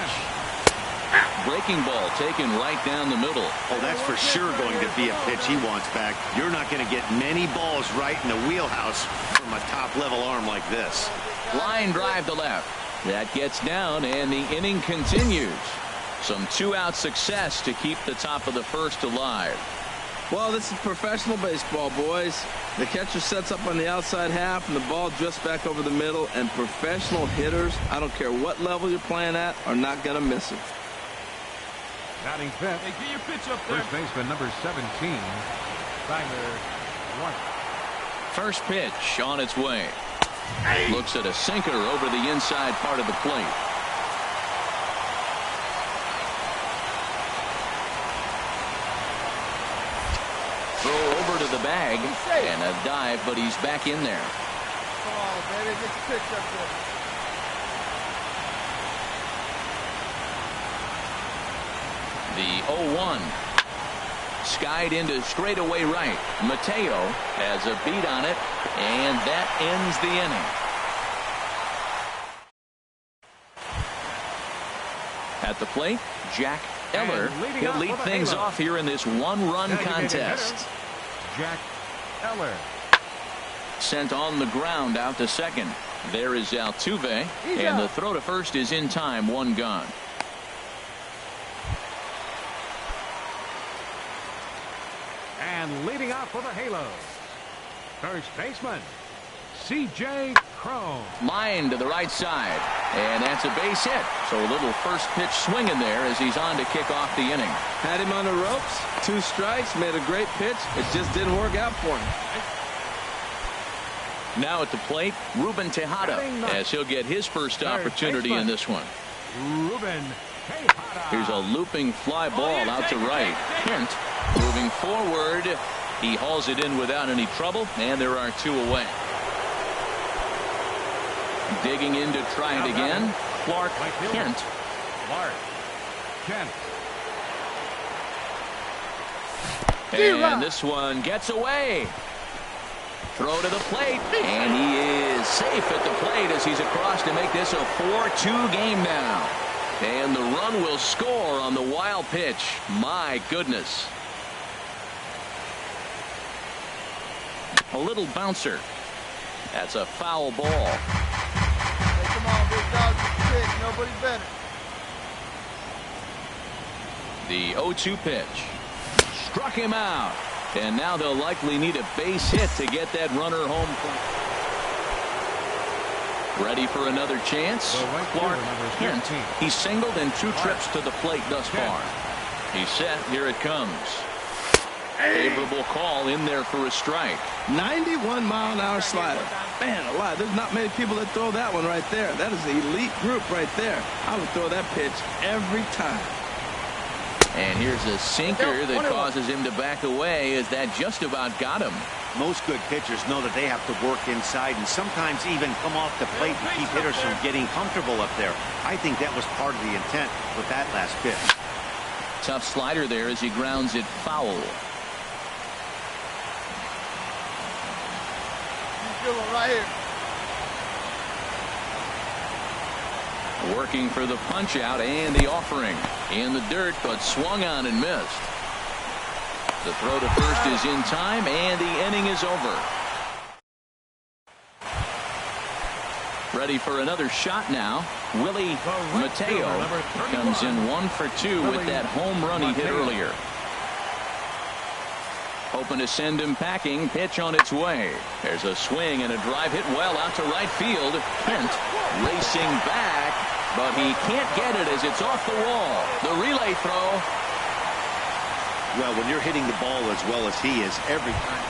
Breaking ball taken right down the middle. Oh, that's for sure going to be a pitch he wants back. You're not going to get many balls right in the wheelhouse from a top-level arm like this. Line drive to left. That gets down, and the inning continues. Some two-out success to keep the top of the first alive. Well, this is professional baseball, boys. The catcher sets up on the outside half, and the ball drifts back over the middle, and professional hitters, I don't care what level you're playing at, are not going to miss it. Batting fifth. Hey, get your pitch up there. First baseman number 17, Tyler White. First pitch on its way. Looks at a sinker over the inside part of the plate. Throw over to the bag and a dive, but he's back in there. Come on, baby, get your pitch up there. The 0-1. Skied into straightaway right. Mateo has a beat on it, and that ends the inning. At the plate, Jack Eller. He'll lead things off here in this one-run contest. Jack Eller. Sent on the ground out to second. There is Altuve, and the throw to first is in time, one gone. And leading off for the Halos, first baseman, C.J. Cron. Line to the right side, and that's a base hit. So a little first pitch swing in there as he's on to kick off the inning. Had him on the ropes, 2 strikes, made a great pitch. It just didn't work out for him. Now at the plate, Ruben Tejada, as he'll get his first opportunity in this one. Ruben Tejada. Here's a looping fly ball out to right. Kent moving forward. He hauls it in without any trouble, and there are 2 away. Digging in to try it again. Clark Kent. Clark Kent. And this one gets away. Throw to the plate, and he is safe at the plate as he's across to make this a 4-2 game now. And the run will score on the wild pitch. My goodness. A little bouncer. That's a foul ball. Hey, come on, big dog, get your pitch. Nobody better. The 0-2 pitch. Struck him out. And now they'll likely need a base hit to get that runner home. Ready for another chance. Clark Kent. He's singled in 2 trips to the plate thus far. He's set. Here it comes. Favorable call in there for a strike. 91-mile-an-hour slider. Man alive, there's not many people that throw that one right there. That is an elite group right there. I would throw that pitch every time. And here's a sinker that causes him to back away as that just about got him. Most good pitchers know that they have to work inside and sometimes even come off the plate to keep hitters from getting comfortable up there. I think that was part of the intent with that last pitch. Tough slider there as he grounds it foul. He's good one right here. Working for the punch out and the offering in the dirt, but swung on and missed. The throw to first is in time, and the inning is over. Ready for another shot now. Willie Mateo comes in 1 for 2 with that home run he hit earlier. Hoping to send him packing. Pitch on its way. There's a swing and a drive hit well out to right field. Kent racing back, but he can't get it as it's off the wall. The relay throw. Well, when you're hitting the ball as well as he is every time.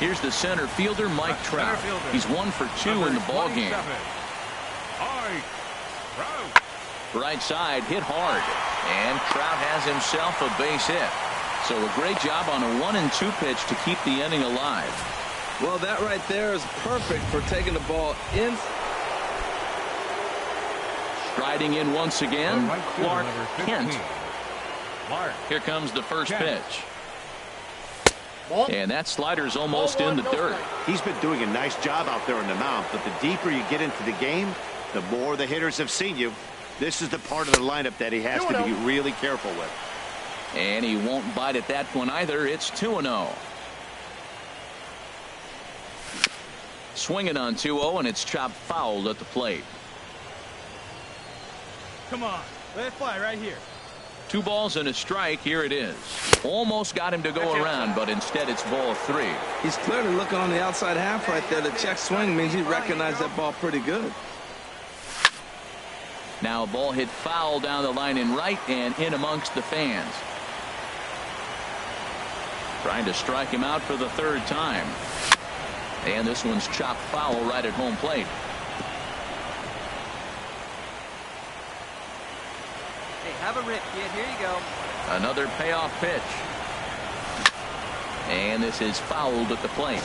Here's the center fielder, Mike Trout. He's 1 for 2 in the ball game. Right side hit hard, and Trout has himself a base hit. So a great job on a 1-2 pitch to keep the inning alive. Well, that right there is perfect for taking the ball in Striding in once again, Right Clark fielder, number 15. Kent. Clark. Here comes the first Kent. pitch. And that slider's almost in the dirt. He's been doing a nice job out there on the mound, but the deeper you get into the game, the more the hitters have seen you. This is the part of the lineup that he has to be really careful with. And he won't bite at that one either. It's 2-0. Swinging on 2-0, and it's chopped foul at the plate. Come on. Let it fly right here. 2 balls and a strike. Here it is. Almost got him to go around, but instead it's ball 3. He's clearly looking on the outside half right there. The check swing means he recognized that ball pretty good. Now a ball hit foul down the line in right and in amongst the fans. Trying to strike him out for the 3rd time. And this one's chopped foul right at home plate. Hey, have a rip, kid. Here you go. Another payoff pitch. And this is fouled at the plate.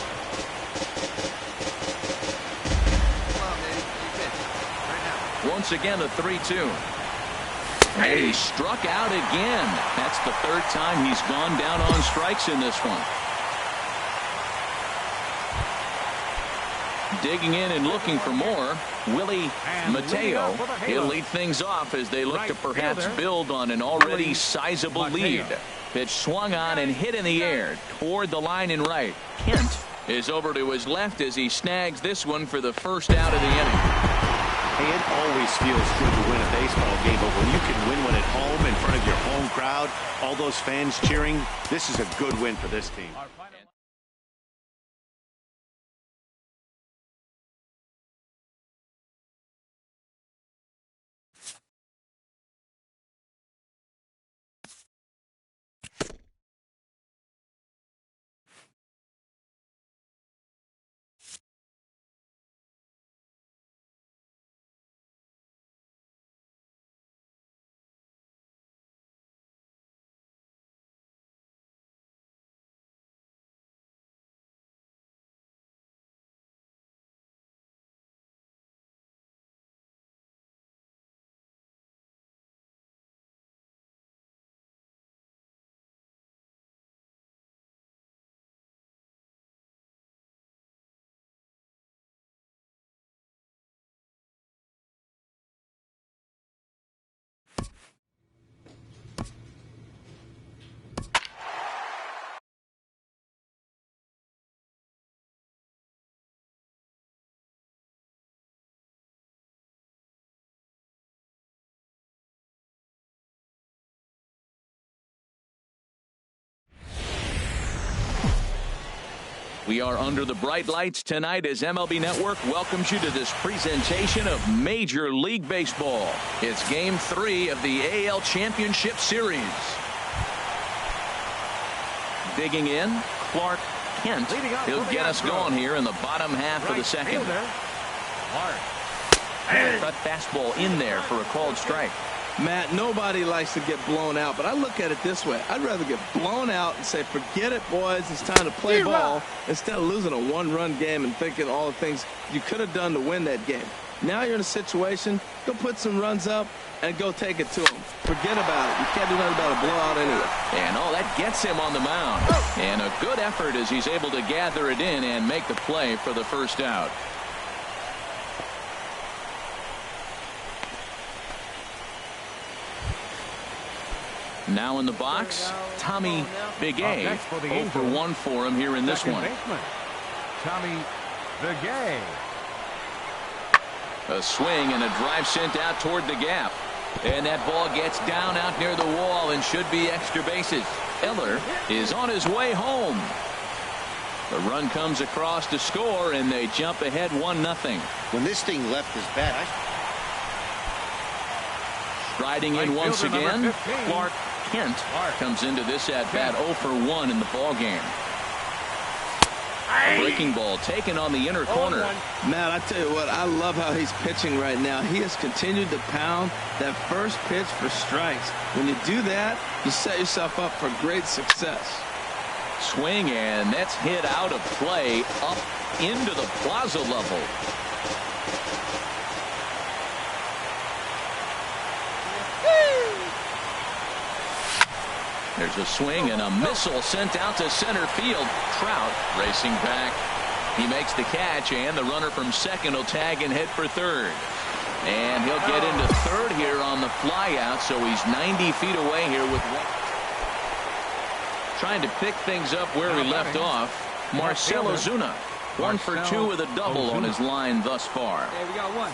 Come on, baby. You pitch. Right now. Once again, a 3-2. And he struck out again. That's the 3rd time he's gone down on strikes in this one. Digging in and looking for more, Willie Mateo. He'll lead things off as they look to perhaps build on an already sizable lead. Pitch swung on and hit in the air toward the line in right. Kent is over to his left as he snags this one for the first out of the inning. Hey, it always feels good to win a baseball game, but when you can win one at home in front of your home crowd, all those fans cheering, this is a good win for this team. We are under the bright lights tonight as MLB Network welcomes you to this presentation of Major League Baseball. It's Game 3 of the AL Championship Series. Digging in, Clark Kent. He'll get us going here in the bottom half of the second. Cut fastball in there for a called strike. Matt, nobody likes to get blown out, but I look at it this way. I'd rather get blown out and say, forget it, boys, it's time to play ball, instead of losing a 1-run game and thinking all the things you could have done to win that game. Now you're in a situation, go put some runs up and go take it to them. Forget about it. You can't do nothing about a blowout anyway. And all that gets him on the mound. And a good effort as he's able to gather it in and make the play for the first out. Now in the box, Tommy Bigay. 0 for 1 for him here in this one. Tommy Bigay. A swing and a drive sent out toward the gap. And that ball gets down out near the wall and should be extra bases. Eller is on his way home. The run comes across to score, and they jump ahead 1-0. When this thing left his bat, Striding in once again, Clark Kent comes into this at-bat 0 for 1 in the ballgame. Breaking ball taken on the inner corner. Matt, I tell you what, I love how he's pitching right now. He has continued to pound that first pitch for strikes. When you do that, you set yourself up for great success. Swing, and that's hit out of play up into the plaza level. There's a swing and a missile sent out to center field. Trout racing back. He makes the catch, and the runner from second will tag and head for third. And he'll get into third here on the flyout, so he's 90 feet away here with one. Trying to pick things up where he left off. Marcell Ozuna, 1 for 2 with a double on his line thus far. Hey, we got one.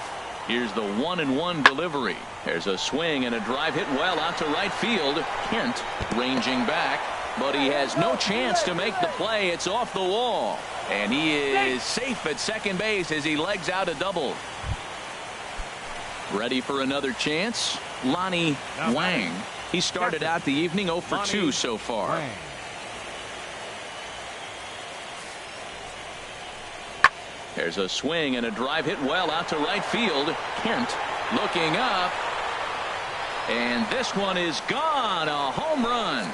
Here's the 1-1 delivery. There's a swing and a drive hit well out to right field. Kent ranging back, but he has no chance to make the play. It's off the wall, and he is safe at second base as he legs out a double. Ready for another chance? Lonnie Wang. He started out the evening 0 for 2 so far. There's a swing and a drive hit well out to right field. Kent looking up, and this one is gone. A home run.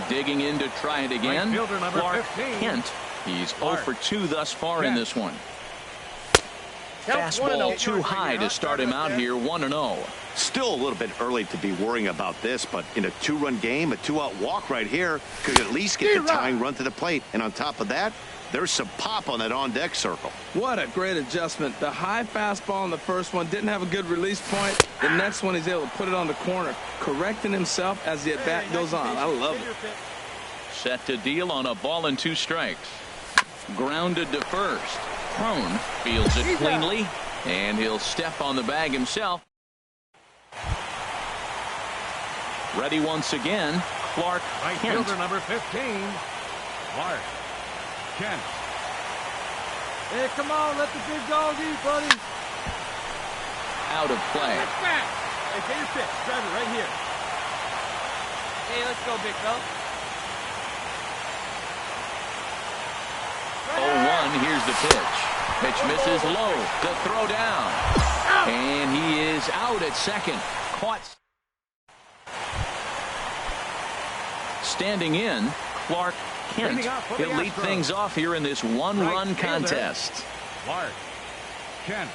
Digging in to try it again. Clark Kent. He's 0 for 2 thus far in this one. Fastball too high to start him out here. 1-0. Still a little bit early to be worrying about this, but in a 2-run game, a 2-out walk right here could at least get the tying run to the plate. And on top of that, there's some pop on that on-deck circle. What a great adjustment. The high fastball in the first one didn't have a good release point. The next one he's able to put it on the corner, correcting himself as the at-bat goes on. I love it. Set to deal on a ball and 2 strikes. Grounded to first. Crone fields it cleanly, and he'll step on the bag himself. Ready once again, Clark Kent. Fielder number 15, Clark Kent. Hey, come on, let the big dog eat, buddy. Out of play. Hey, get your pitch. Grab it right here. Hey, let's go, big fella. 0-1, here's the pitch. Pitch misses low. The throw down. And he is out at second. Caught. Standing in, Clark Kent. He'll lead things off here in this 1-run contest. Clark Kent.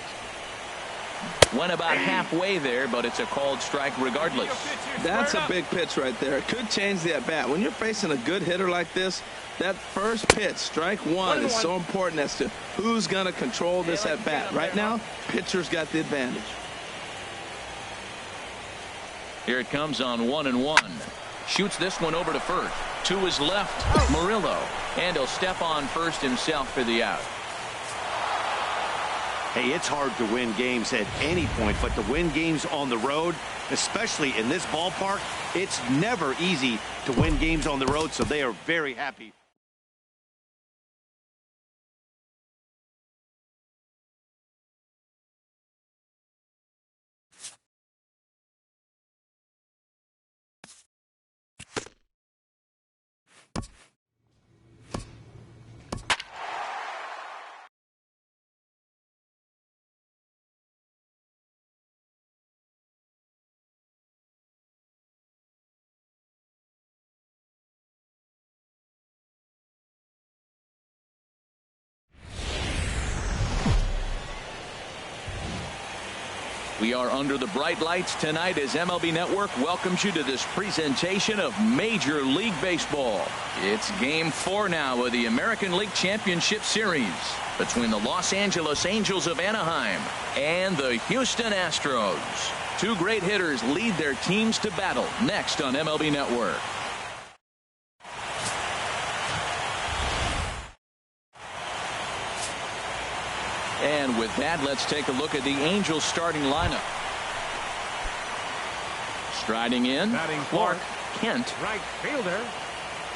Went about halfway there, but it's a called strike regardless. That's a big pitch right there. It could change the at-bat. When you're facing a good hitter like this, that first pitch, strike one, is so important as to who's going to control this at-bat. Right now, pitcher's got the advantage. Here it comes on 1-1. Shoots this one over to first. To his left, Murillo. And he'll step on first himself for the out. Hey, it's hard to win games at any point, but to win games on the road, especially in this ballpark, it's never easy to win games on the road, so they are very happy. We are under the bright lights tonight as MLB Network welcomes you to this presentation of Major League Baseball. It's Game 4 now of the American League Championship Series between the Los Angeles Angels of Anaheim and the Houston Astros. Two great hitters lead their teams to battle next on MLB Network. And with that, let's take a look at the Angels starting lineup. Striding in, Clark Kent. Right fielder,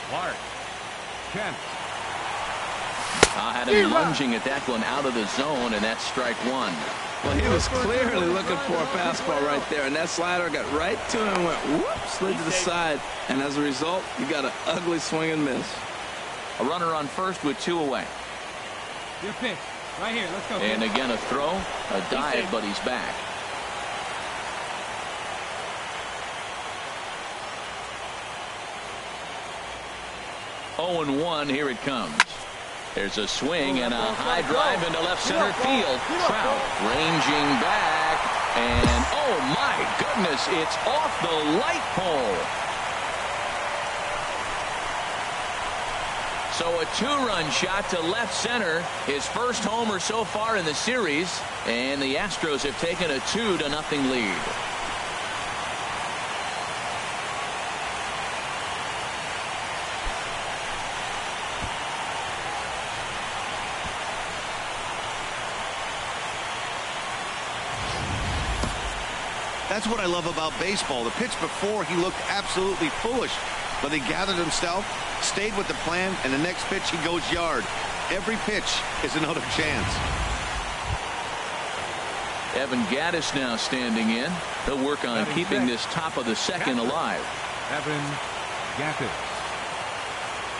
Clark Kent. Had him lunging at that one out of the zone, and that's strike one. Well, he was clearly looking for a fastball right there, and that slider got right to him and went whoop, slid to the side, and as a result, you got an ugly swing and miss. A runner on first with 2 away. Your pitch. Right here, let's go. And again a throw, a dive, but he's back. Oh, and 1, here it comes. There's a swing and a high drive into left center field. Trout ranging back, and oh my goodness. goodness, it's off the light pole. So a two-run shot to left center. His first homer so far in the series. And the Astros have taken a 2-0 lead. That's what I love about baseball. The pitch before, he looked absolutely foolish. But he gathered himself, stayed with the plan, and the next pitch he goes yard. Every pitch is another chance. Evan Gattis now standing in. He'll work on keeping this top of the second alive. Evan Gattis.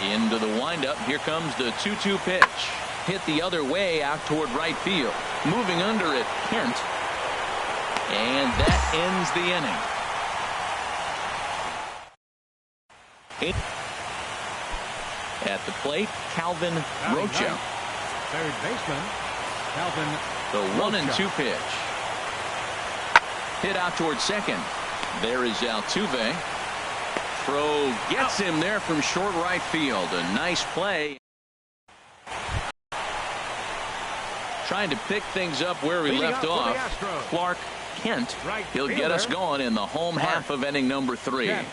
Into the windup. Here comes the 2-2 pitch. Hit the other way out toward right field. Moving under it, Kent. And that ends the inning. At the plate, Calvin Rocha. Third baseman, Calvin. The 1-2 pitch. Hit out towards second. There is Altuve. Throw gets him there from short right field. A nice play. Trying to pick things up where we left off. Clark Kent. He'll get us going in the home half of inning number 3. Kent.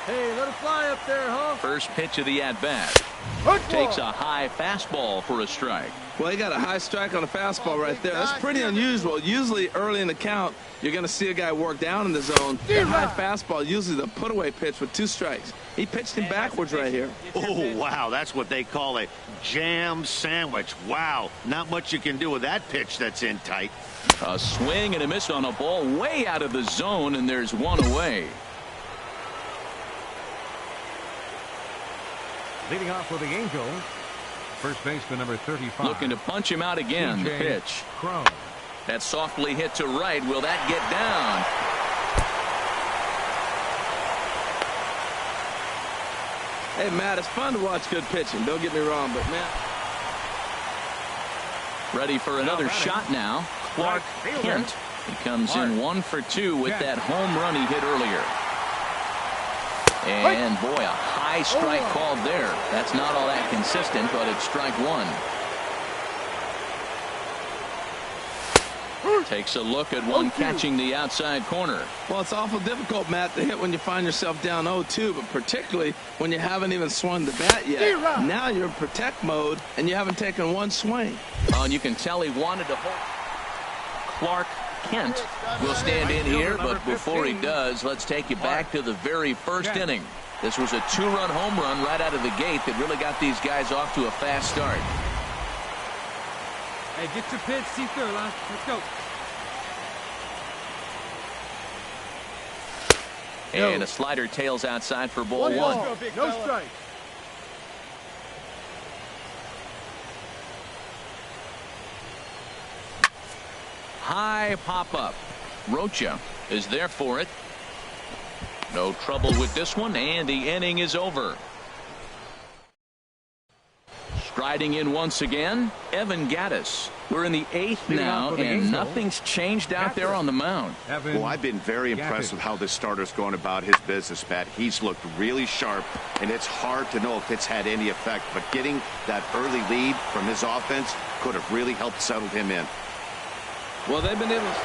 Hey, let it fly up there, huh? First pitch of the at-bat. Takes a high fastball for a strike. Well, he got a high strike on a fastball right there. That's pretty unusual. Usually early in the count, you're going to see a guy work down in the zone. A high fastball, usually the put-away pitch with 2 strikes. He pitched him backwards right here. Oh, wow. That's what they call a jam sandwich. Wow. Not much you can do with that pitch that's in tight. A swing and a miss on a ball way out of the zone, and there's one away. Leading off for the Angels, first baseman number 35. Looking to punch him out again. The pitch. Cron. That softly hit to right. Will that get down? Hey, Matt, it's fun to watch good pitching. Don't get me wrong, but, man. Ready for another shot now. Clark Kent. He comes in 1 for 2 with that home run he hit earlier. And, boy, a high strike called there. That's not all that consistent, but it's strike 1. Takes a look at one catching the outside corner. Well, it's awful difficult, Matt, to hit when you find yourself down 0-2, but particularly when you haven't even swung the bat yet. Now you're in protect mode, and you haven't taken one swing. Oh, and you can tell he wanted to hold. Clark Kent will stand in here, but before he does, let's take you back to the very first inning. This was a 2-run home run right out of the gate that really got these guys off to a fast start. Hey, get your pitch, see through, Lon. Let's go. And a slider tails outside for ball 1. No strike. High pop-up. Rocha is there for it. No trouble with this one, and the inning is over. Striding in once again, Evan Gattis. We're in the 8th now, and nothing's changed out there on the mound. Well, I've been very impressed with how this starter's going about his business, Pat. He's looked really sharp, and it's hard to know if it's had any effect, but getting that early lead from his offense could have really helped settle him in. Well, they've been able to...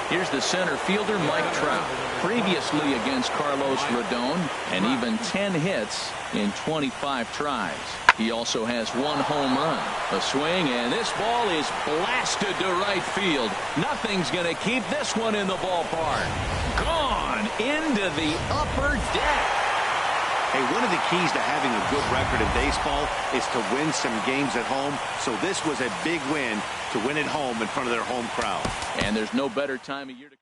Here's the center fielder, Mike Trout. Previously against Carlos Rodon, and even 10 hits in 25 tries. He also has 1 home run. A swing, and this ball is blasted to right field. Nothing's going to keep this one in the ballpark. Gone into the upper deck. Hey, one of the keys to having a good record in baseball is to win some games at home. So this was a big win to win at home in front of their home crowd. And there's no better time of year to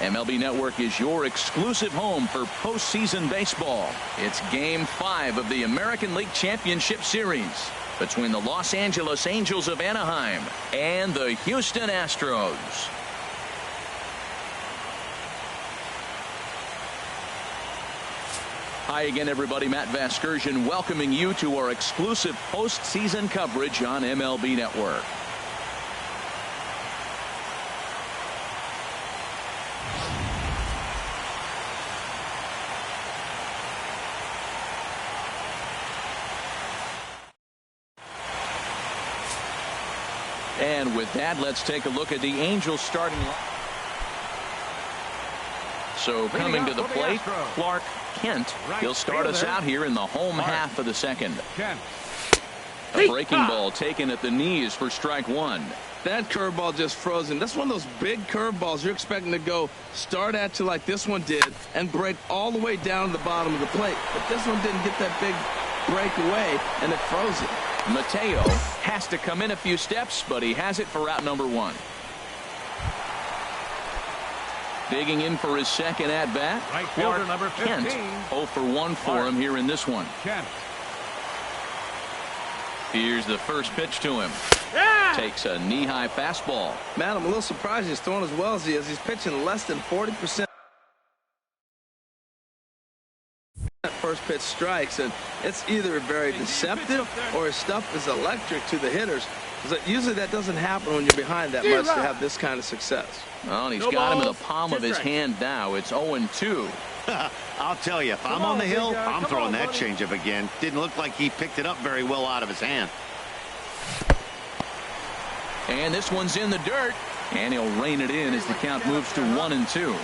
MLB Network is your exclusive home for postseason baseball. It's Game 5 of the American League Championship Series between the Los Angeles Angels of Anaheim and the Houston Astros. Hi again, everybody. Matt Vasgersian welcoming you to our exclusive postseason coverage on MLB Network. And with that, let's take a look at the Angels starting line. So coming to the plate, Clark Kent. He'll start us out here in the home half of the second. A breaking ball taken at the knees for strike one. That curveball just frozen. That's one of those big curveballs you're expecting to go start at you like this one did and break all the way down to the bottom of the plate. But this one didn't get that big break away, and it froze it. Mateo has to come in a few steps, but he has it for out number one. Digging in for his second at-bat, Right fielder number 15. Kent. 0 for 1 for him here in this one. Kent. Here's the first pitch to him. Takes a knee-high fastball. Man, I'm a little surprised he's throwing as well as he is. He's pitching less than 40%. First pitch strikes, and it's either very deceptive or his stuff is electric to the hitters. Usually that doesn't happen when you're behind that much to have this kind of success. Well, he's got him in the palm of his hand now. It's 0-2. I'll tell you, if I'm on the hill, I'm throwing that changeup again. Didn't look like he picked it up very well out of his hand. And this one's in the dirt, and he'll rein it in as the count moves to 1-2.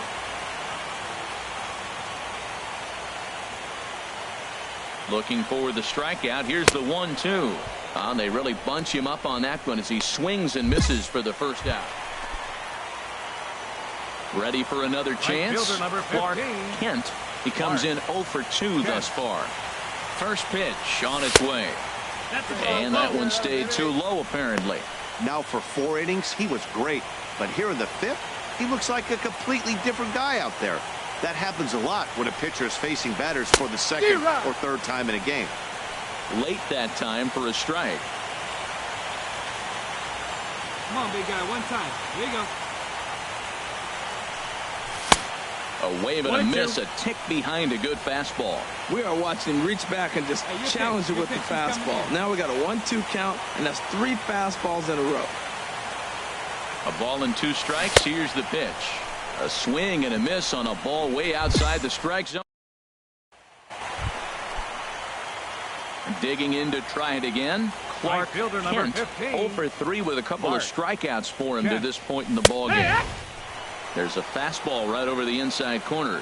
Looking for the strikeout. Here's the 1-2. They really bunch him up on that one as he swings and misses for the first out. Ready for another chance. Clark Kent. He comes in 0 for 2 thus far. First pitch on its way. And that one stayed too low apparently. Now for 4 innings, he was great. But here in the 5th, he looks like a completely different guy out there. That happens a lot when a pitcher is facing batters for the second or third time in a game. Late that time for a strike. Come on, big guy, one time. Here you go. A wave and a miss, a tick behind a good fastball. We are watching him reach back and just challenge it with the fastball. Now we got a 1-2 count, and that's 3 fastballs in a row. A ball and 2 strikes. Here's the pitch. A swing and a miss on a ball way outside the strike zone. Digging in to try it again. Clark Kent, 0 for 3 with a couple of strikeouts for him to this point in the ball game. There's a fastball right over the inside corner.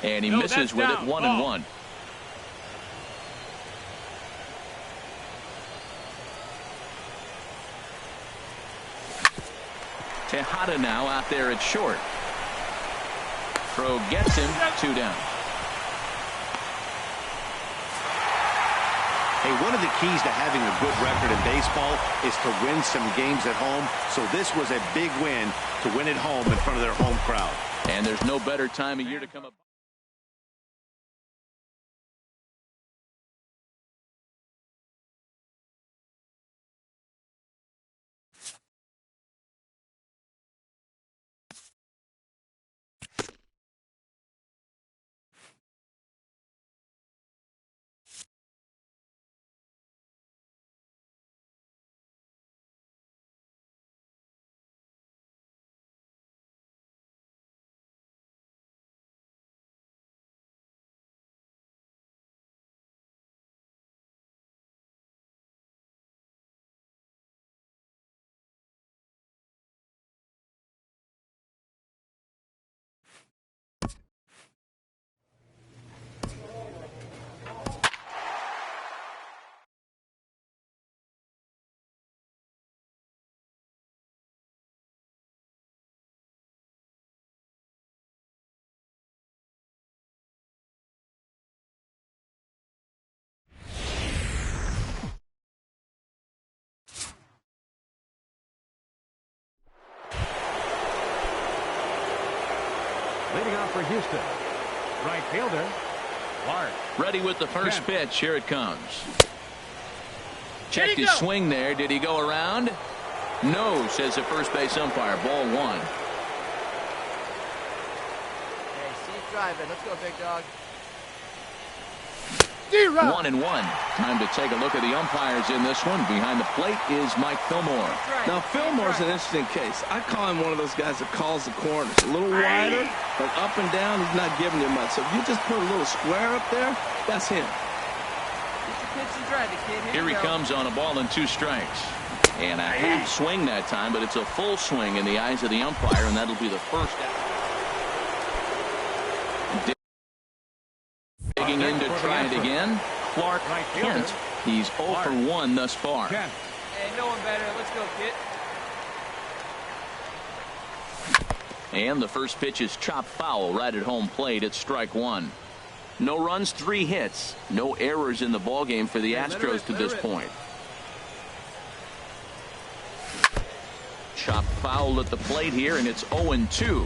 And he misses with it 1-1. Tejada now out there at short. Throw gets him 2 down. Hey, one of the keys to having a good record in baseball is to win some games at home. So this was a big win to win at home in front of their home crowd. And there's no better time of year to come up. Leading off for Houston, right fielder, Clark. Ready with the first pitch. Here it comes. Checked his swing there. Did he go around? No, says the first base umpire. Ball 1. Hey, safe driving. Let's go, big dog. 1-1. Time to take a look at the umpires in this one. Behind the plate is Mike Fillmore. Now, Fillmore's an interesting case. I call him one of those guys that calls the corners. A little wider, but up and down, he's not giving you much. So if you just put a little square up there, that's him. Pitch and drive it, kid. Here he comes on a ball and 2 strikes. And a half swing that time, but it's a full swing in the eyes of the umpire, and that'll be the first out. Digging in to try it again. Clark Kent. He's 0 for 1 thus far. Hey, no one better. Let's go, kid. And the first pitch is chopped foul right at home plate. It's strike 1. No runs, 3 hits. No errors in the ballgame for the Astros to this point. Chopped foul at the plate here, and it's 0-2.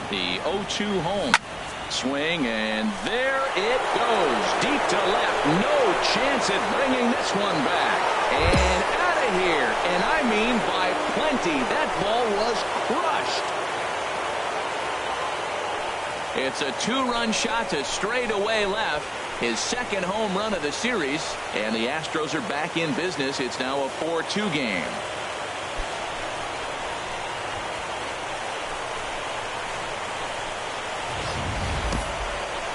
The 0-2 home. Swing, and there it goes. Deep to left. No chance at bringing this one back. And out of here. And I mean by plenty. That ball was crushed. It's a 2-run shot to straightaway left. His second home run of the series. And the Astros are back in business. It's now a 4-2 game.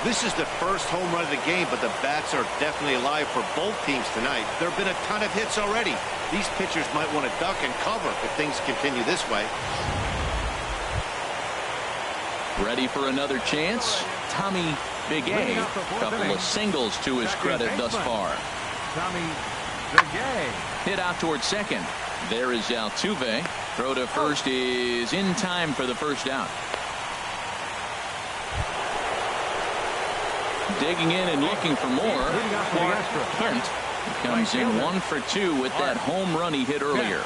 This is the first home run of the game, but the bats are definitely alive for both teams tonight. There have been a ton of hits already. These pitchers might want to duck and cover if things continue this way. Ready for another chance? Tommy Bigay. Couple of singles to his credit thus far. Tommy Bigay. Hit out towards second. There is Altuve. Throw to first is in time for the first out. Digging in and looking for more. Clark Kent comes in 1 for 2 with that home run he hit earlier.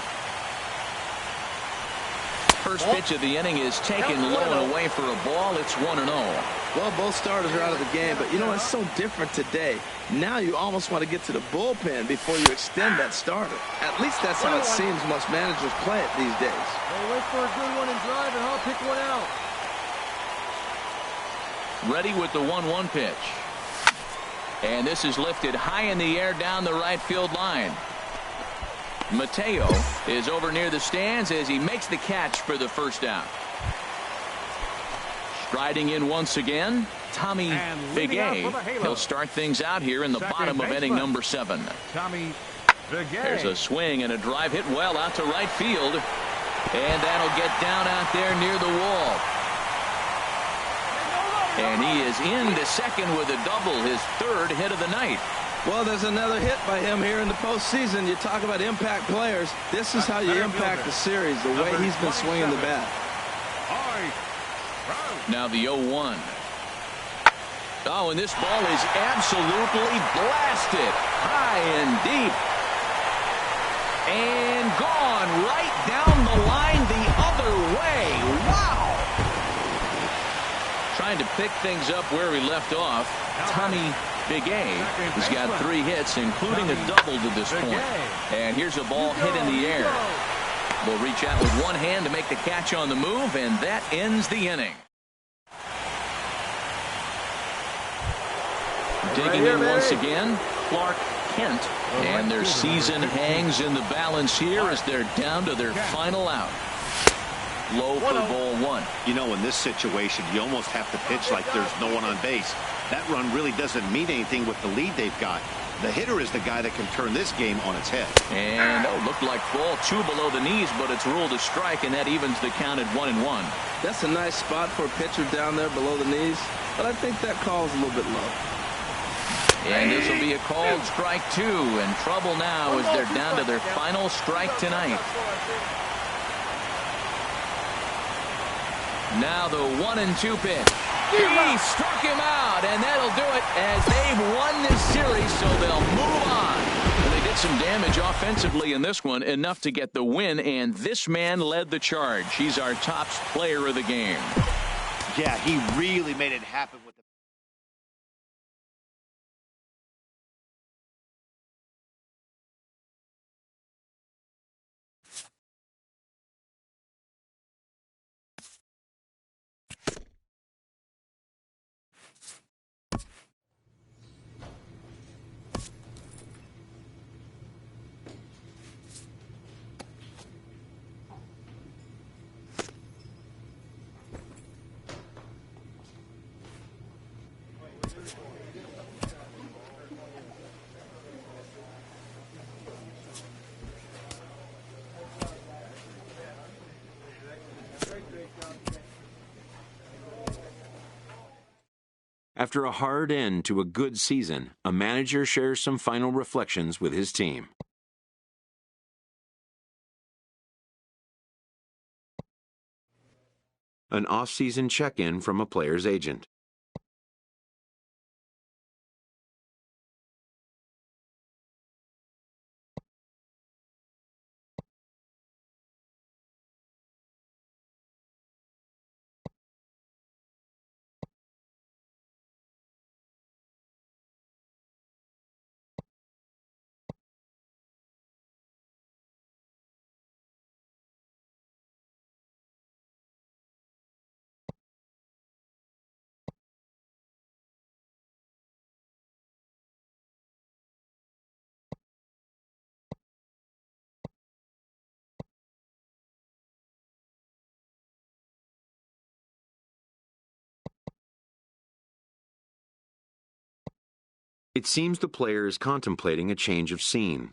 First pitch of the inning is taken low and away for a ball. It's 1-0. Well, both starters are out of the game, but you know, it's so different today. Now you almost want to get to the bullpen before you extend that starter. At least that's how it seems most managers play it these days. Hey, wait for a good one and drive, and I'll pick one out. Ready with the 1-1 pitch. And this is lifted high in the air down the right field line. Mateo is over near the stands as he makes the catch for the first out. Striding in once again, Tommy Bigay. He'll start things out here in the bottom of inning number 7. Tommy Bigay. There's a swing and a drive hit well out to right field. And that'll get down out there near the wall. And he is into second with a double, his 3rd hit of the night. Well, there's another hit by him here in the postseason. You talk about impact players. This is how you impact the series, the way he's been swinging the bat. Now the 0-1. Oh, and this ball is absolutely blasted. High and deep. And gone right down the line the other way. Wow. Trying to pick things up where we left off. Tommy Bigay has got 3 hits, including a double to this point. And here's a ball hit in the air. Will reach out with one hand to make the catch on the move, and that ends the inning. Digging in once again, Clark Kent. And their season hangs in the balance here as they're down to their final out. Low for ball 1. You know, in this situation, you almost have to pitch like there's no one on base. That run really doesn't mean anything with the lead they've got. The hitter is the guy that can turn this game on its head. And looked like ball 2 below the knees, but it's ruled a strike, and that evens the count at 1-1. That's a nice spot for a pitcher down there below the knees, but I think that call's a little bit low. And this will be a called strike 2, and trouble now as they're down to their final strike tonight. Now the 1-2 pitch. He struck him out, and that'll do it as they've won this series, so they'll move on. And they did did some damage offensively in this one, enough to get the win, and this man led the charge. He's our top player of the game. Yeah, he really made it happen with the After a hard end to a good season, a manager shares some final reflections with his team. An off-season check-in from a player's agent. It seems the player is contemplating a change of scene.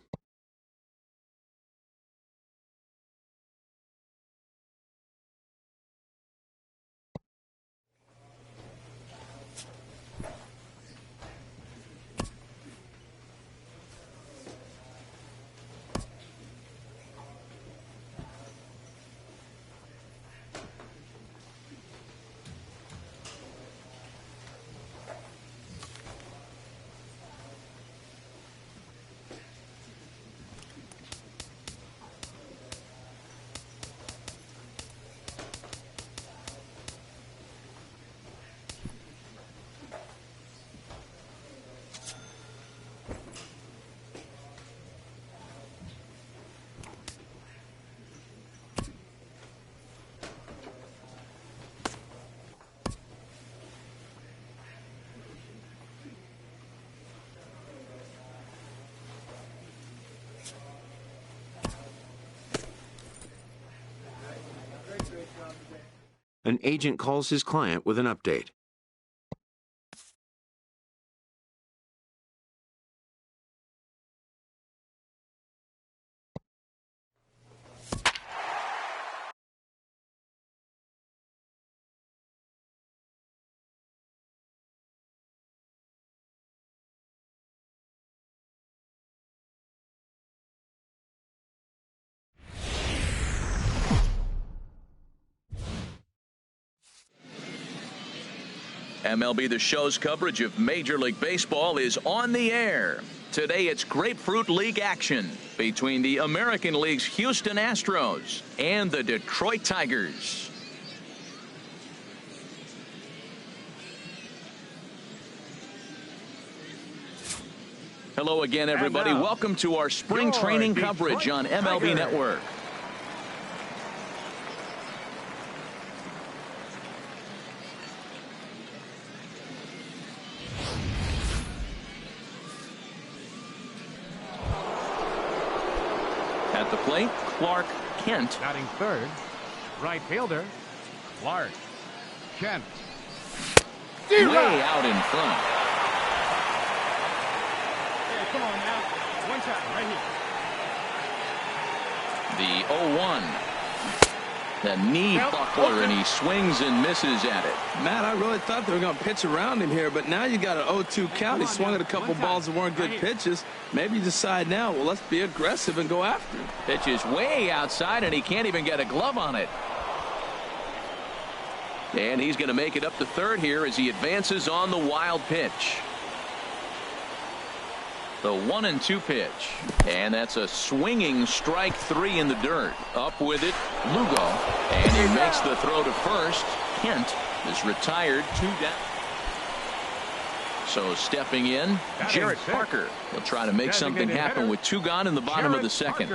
An agent calls his client with an update. MLB The Show's coverage of Major League Baseball is on the air. Today it's Grapefruit League action between the American League's Houston Astros and the Detroit Tigers. Hello again, everybody. Welcome to our spring training coverage on MLB Network. At the plate, Clark Kent. Batting third, right fielder, Clark Kent. Way out in front. Hey, come on now. One time, right here. The 0-1. The knee buckler, and he swings and misses at it. Matt, I really thought they were going to pitch around him here, but now you got an 0-2 count. He swung at a couple balls that weren't good pitches. Maybe you decide now, well, let's be aggressive and go after him. Pitch is way outside, and he can't even get a glove on it. And he's going to make it up to third here as he advances on the wild pitch. The 1-2 pitch. And that's a swinging strike 3 in the dirt. Up with it, Lugo. And he makes the throw to first. Kent is retired, 2 down. So stepping in, Jarrett Parker. He'll try to make something happen with 2 gone in the bottom of the second.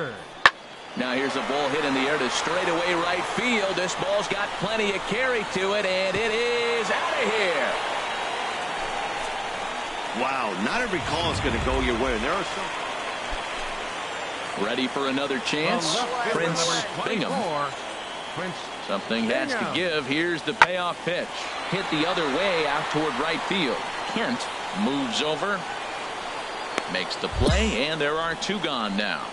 Now here's a ball hit in the air to straightaway right field. This ball's got plenty of carry to it, and it is out of here. Wow, not every call is going to go your way. There are some. Ready for another chance. Prince Bingham. Something has to give. Here's the payoff pitch. Hit the other way out toward right field. Kent moves over, makes the play, and there are 2 gone now.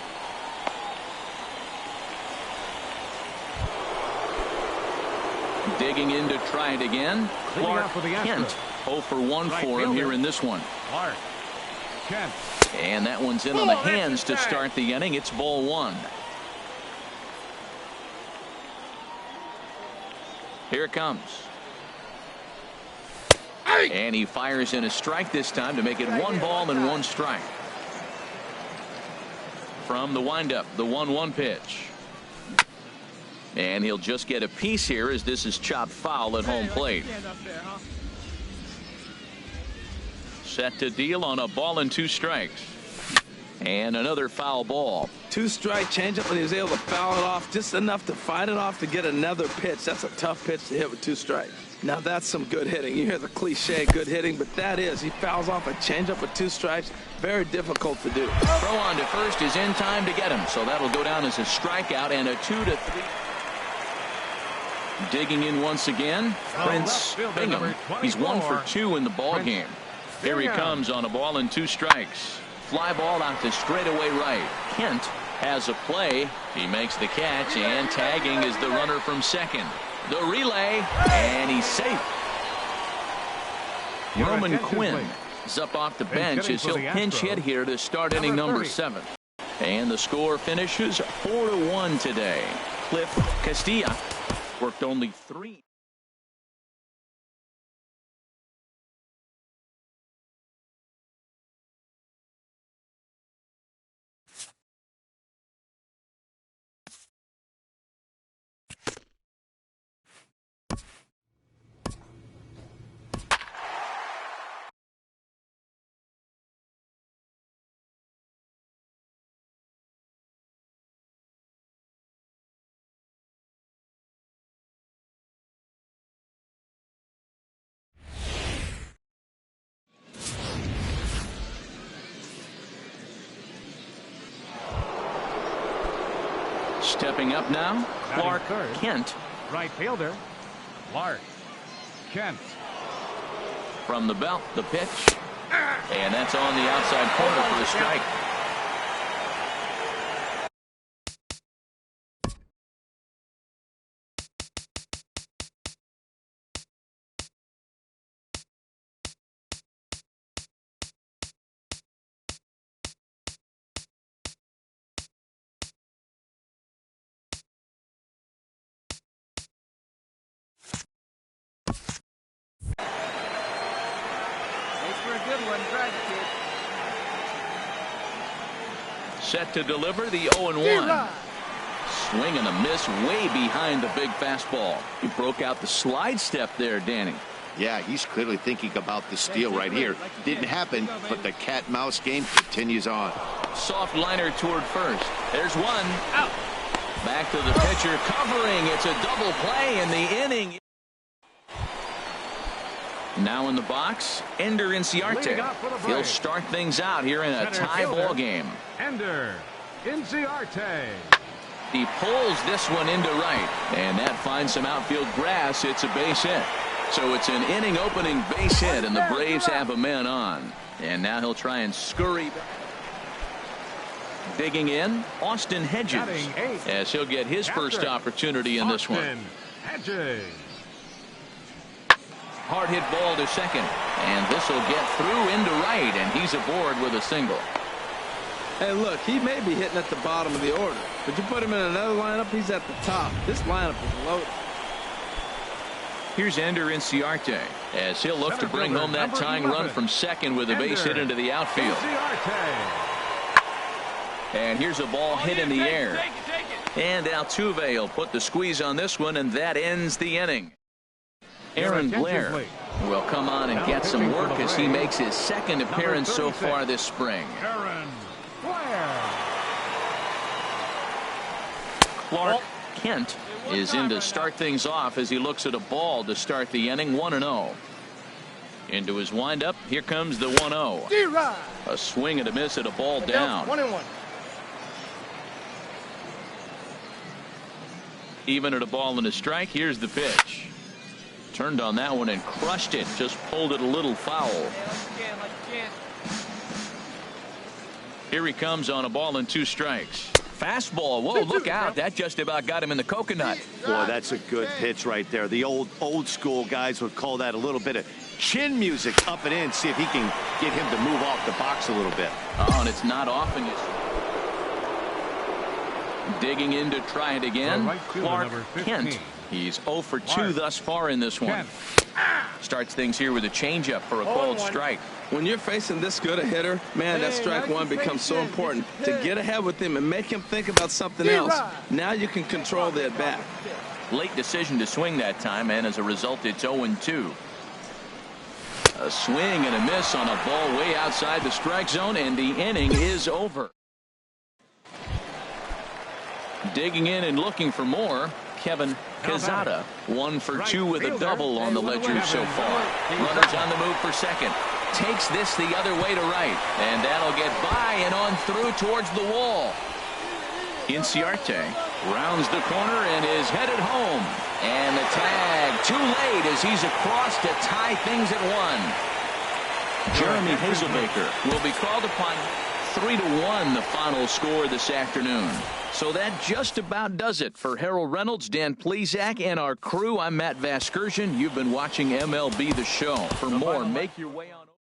Digging in to try it again. Clark Kent. 0 for 1 for him here in this one. And that one's in on the hands to start the inning. It's ball 1. Here it comes. And he fires in a strike this time to make it 1 ball and 1 strike. From the windup, the 1-1 pitch. And he'll just get a piece here as this is chopped foul at home plate. Set to deal on a ball and 2 strikes. And another foul ball. 2-strike changeup, and he was able to foul it off just enough to fight it off to get another pitch. That's a tough pitch to hit with 2 strikes. Now that's some good hitting. You hear the cliche good hitting, but that is. He fouls off a changeup with 2 strikes. Very difficult to do. Throw on to first is in time to get him. So that'll go down as a strikeout and a 2-3. Digging in once again, Prince Bingham. He's 1 for 2 in the ball game. Here he comes on a ball and 2 strikes. Fly ball out to straightaway right. Kent has a play. He makes the catch, and tagging is the runner from second. The relay, and he's safe. Roman Quinn is up off the bench as he'll pinch hit here to start inning number 7. And the score finishes 4-1 today. Cliff Castilla worked only 3. Stepping up now, Clark Kent. Right fielder, Clark Kent. From the belt, the pitch. And that's on the outside corner for the strike. Set to deliver the 0-1. Swing and a miss way behind the big fastball. He broke out the slide step there, Danny. Yeah, he's clearly thinking about the steal right here. Didn't happen, but the cat-mouse game continues on. Soft liner toward first. There's one. Out. Back to the pitcher covering. It's a double play in the inning. Now in the box, Ender Inciarte. He'll start things out here in a tie ball game. Ender Inciarte. He pulls this one into right, and that finds some outfield grass. It's a base hit. So it's an inning opening base hit, and the Braves have a man on. And now he'll try and scurry back. Digging in, Austin Hedges, as he'll get his first opportunity in this one. Hedges. Hard hit ball to second, and this will get through into right, and he's aboard with a single. Hey, look, he may be hitting at the bottom of the order, but you put him in another lineup, he's at the top. This lineup is loaded. Here's Ender Inciarte. as he'll look to bring home that tying run from second with a base hit into the outfield. And here's a ball hit in the air. And Altuve will put the squeeze on this one, and that ends the inning. Aaron Blair will come on and get some work as he makes his second appearance so far this spring. Clark Kent is in to start things off as he looks at a ball to start the inning. 1-0. Into his windup, here comes the 1-0. A swing and a miss at a ball down. 1-1. Even at a ball and a strike. Here's the pitch. Turned on that one and crushed it. Just pulled it a little foul. Here he comes on a ball and 2 strikes. Fastball. Whoa, look out. That just about got him in the coconut. Boy, that's a good pitch right there. The old school guys would call that a little bit of chin music up and in. See if he can get him to move off the box a little bit. Oh, and it's not often you see. Digging in to try it again. Clark Kent. He's 0 for 2 thus far in this one. Starts things here with a changeup for a called strike. When you're facing this good a hitter, man, that strike one becomes so important to get ahead with him and make him think about something else. Now you can control the at-bat. Late decision to swing that time, and as a result, it's 0-2. A swing and a miss on a ball way outside the strike zone, and the inning is over. Digging in and looking for more, Kevin Quezada. 1 for 2 with a double on the ledger so far. Runners on the move for second. Takes this the other way to right, and that'll get by and on through towards the wall. Inciarte rounds the corner and is headed home. And the tag too late as he's across to tie things at 1. Jeremy Hazelbaker will be called upon. 3-1 the final score this afternoon. So that just about does it for Harold Reynolds, Dan Plesac, and our crew. I'm Matt Vasgersian. You've been watching MLB The Show. For more, make your way on.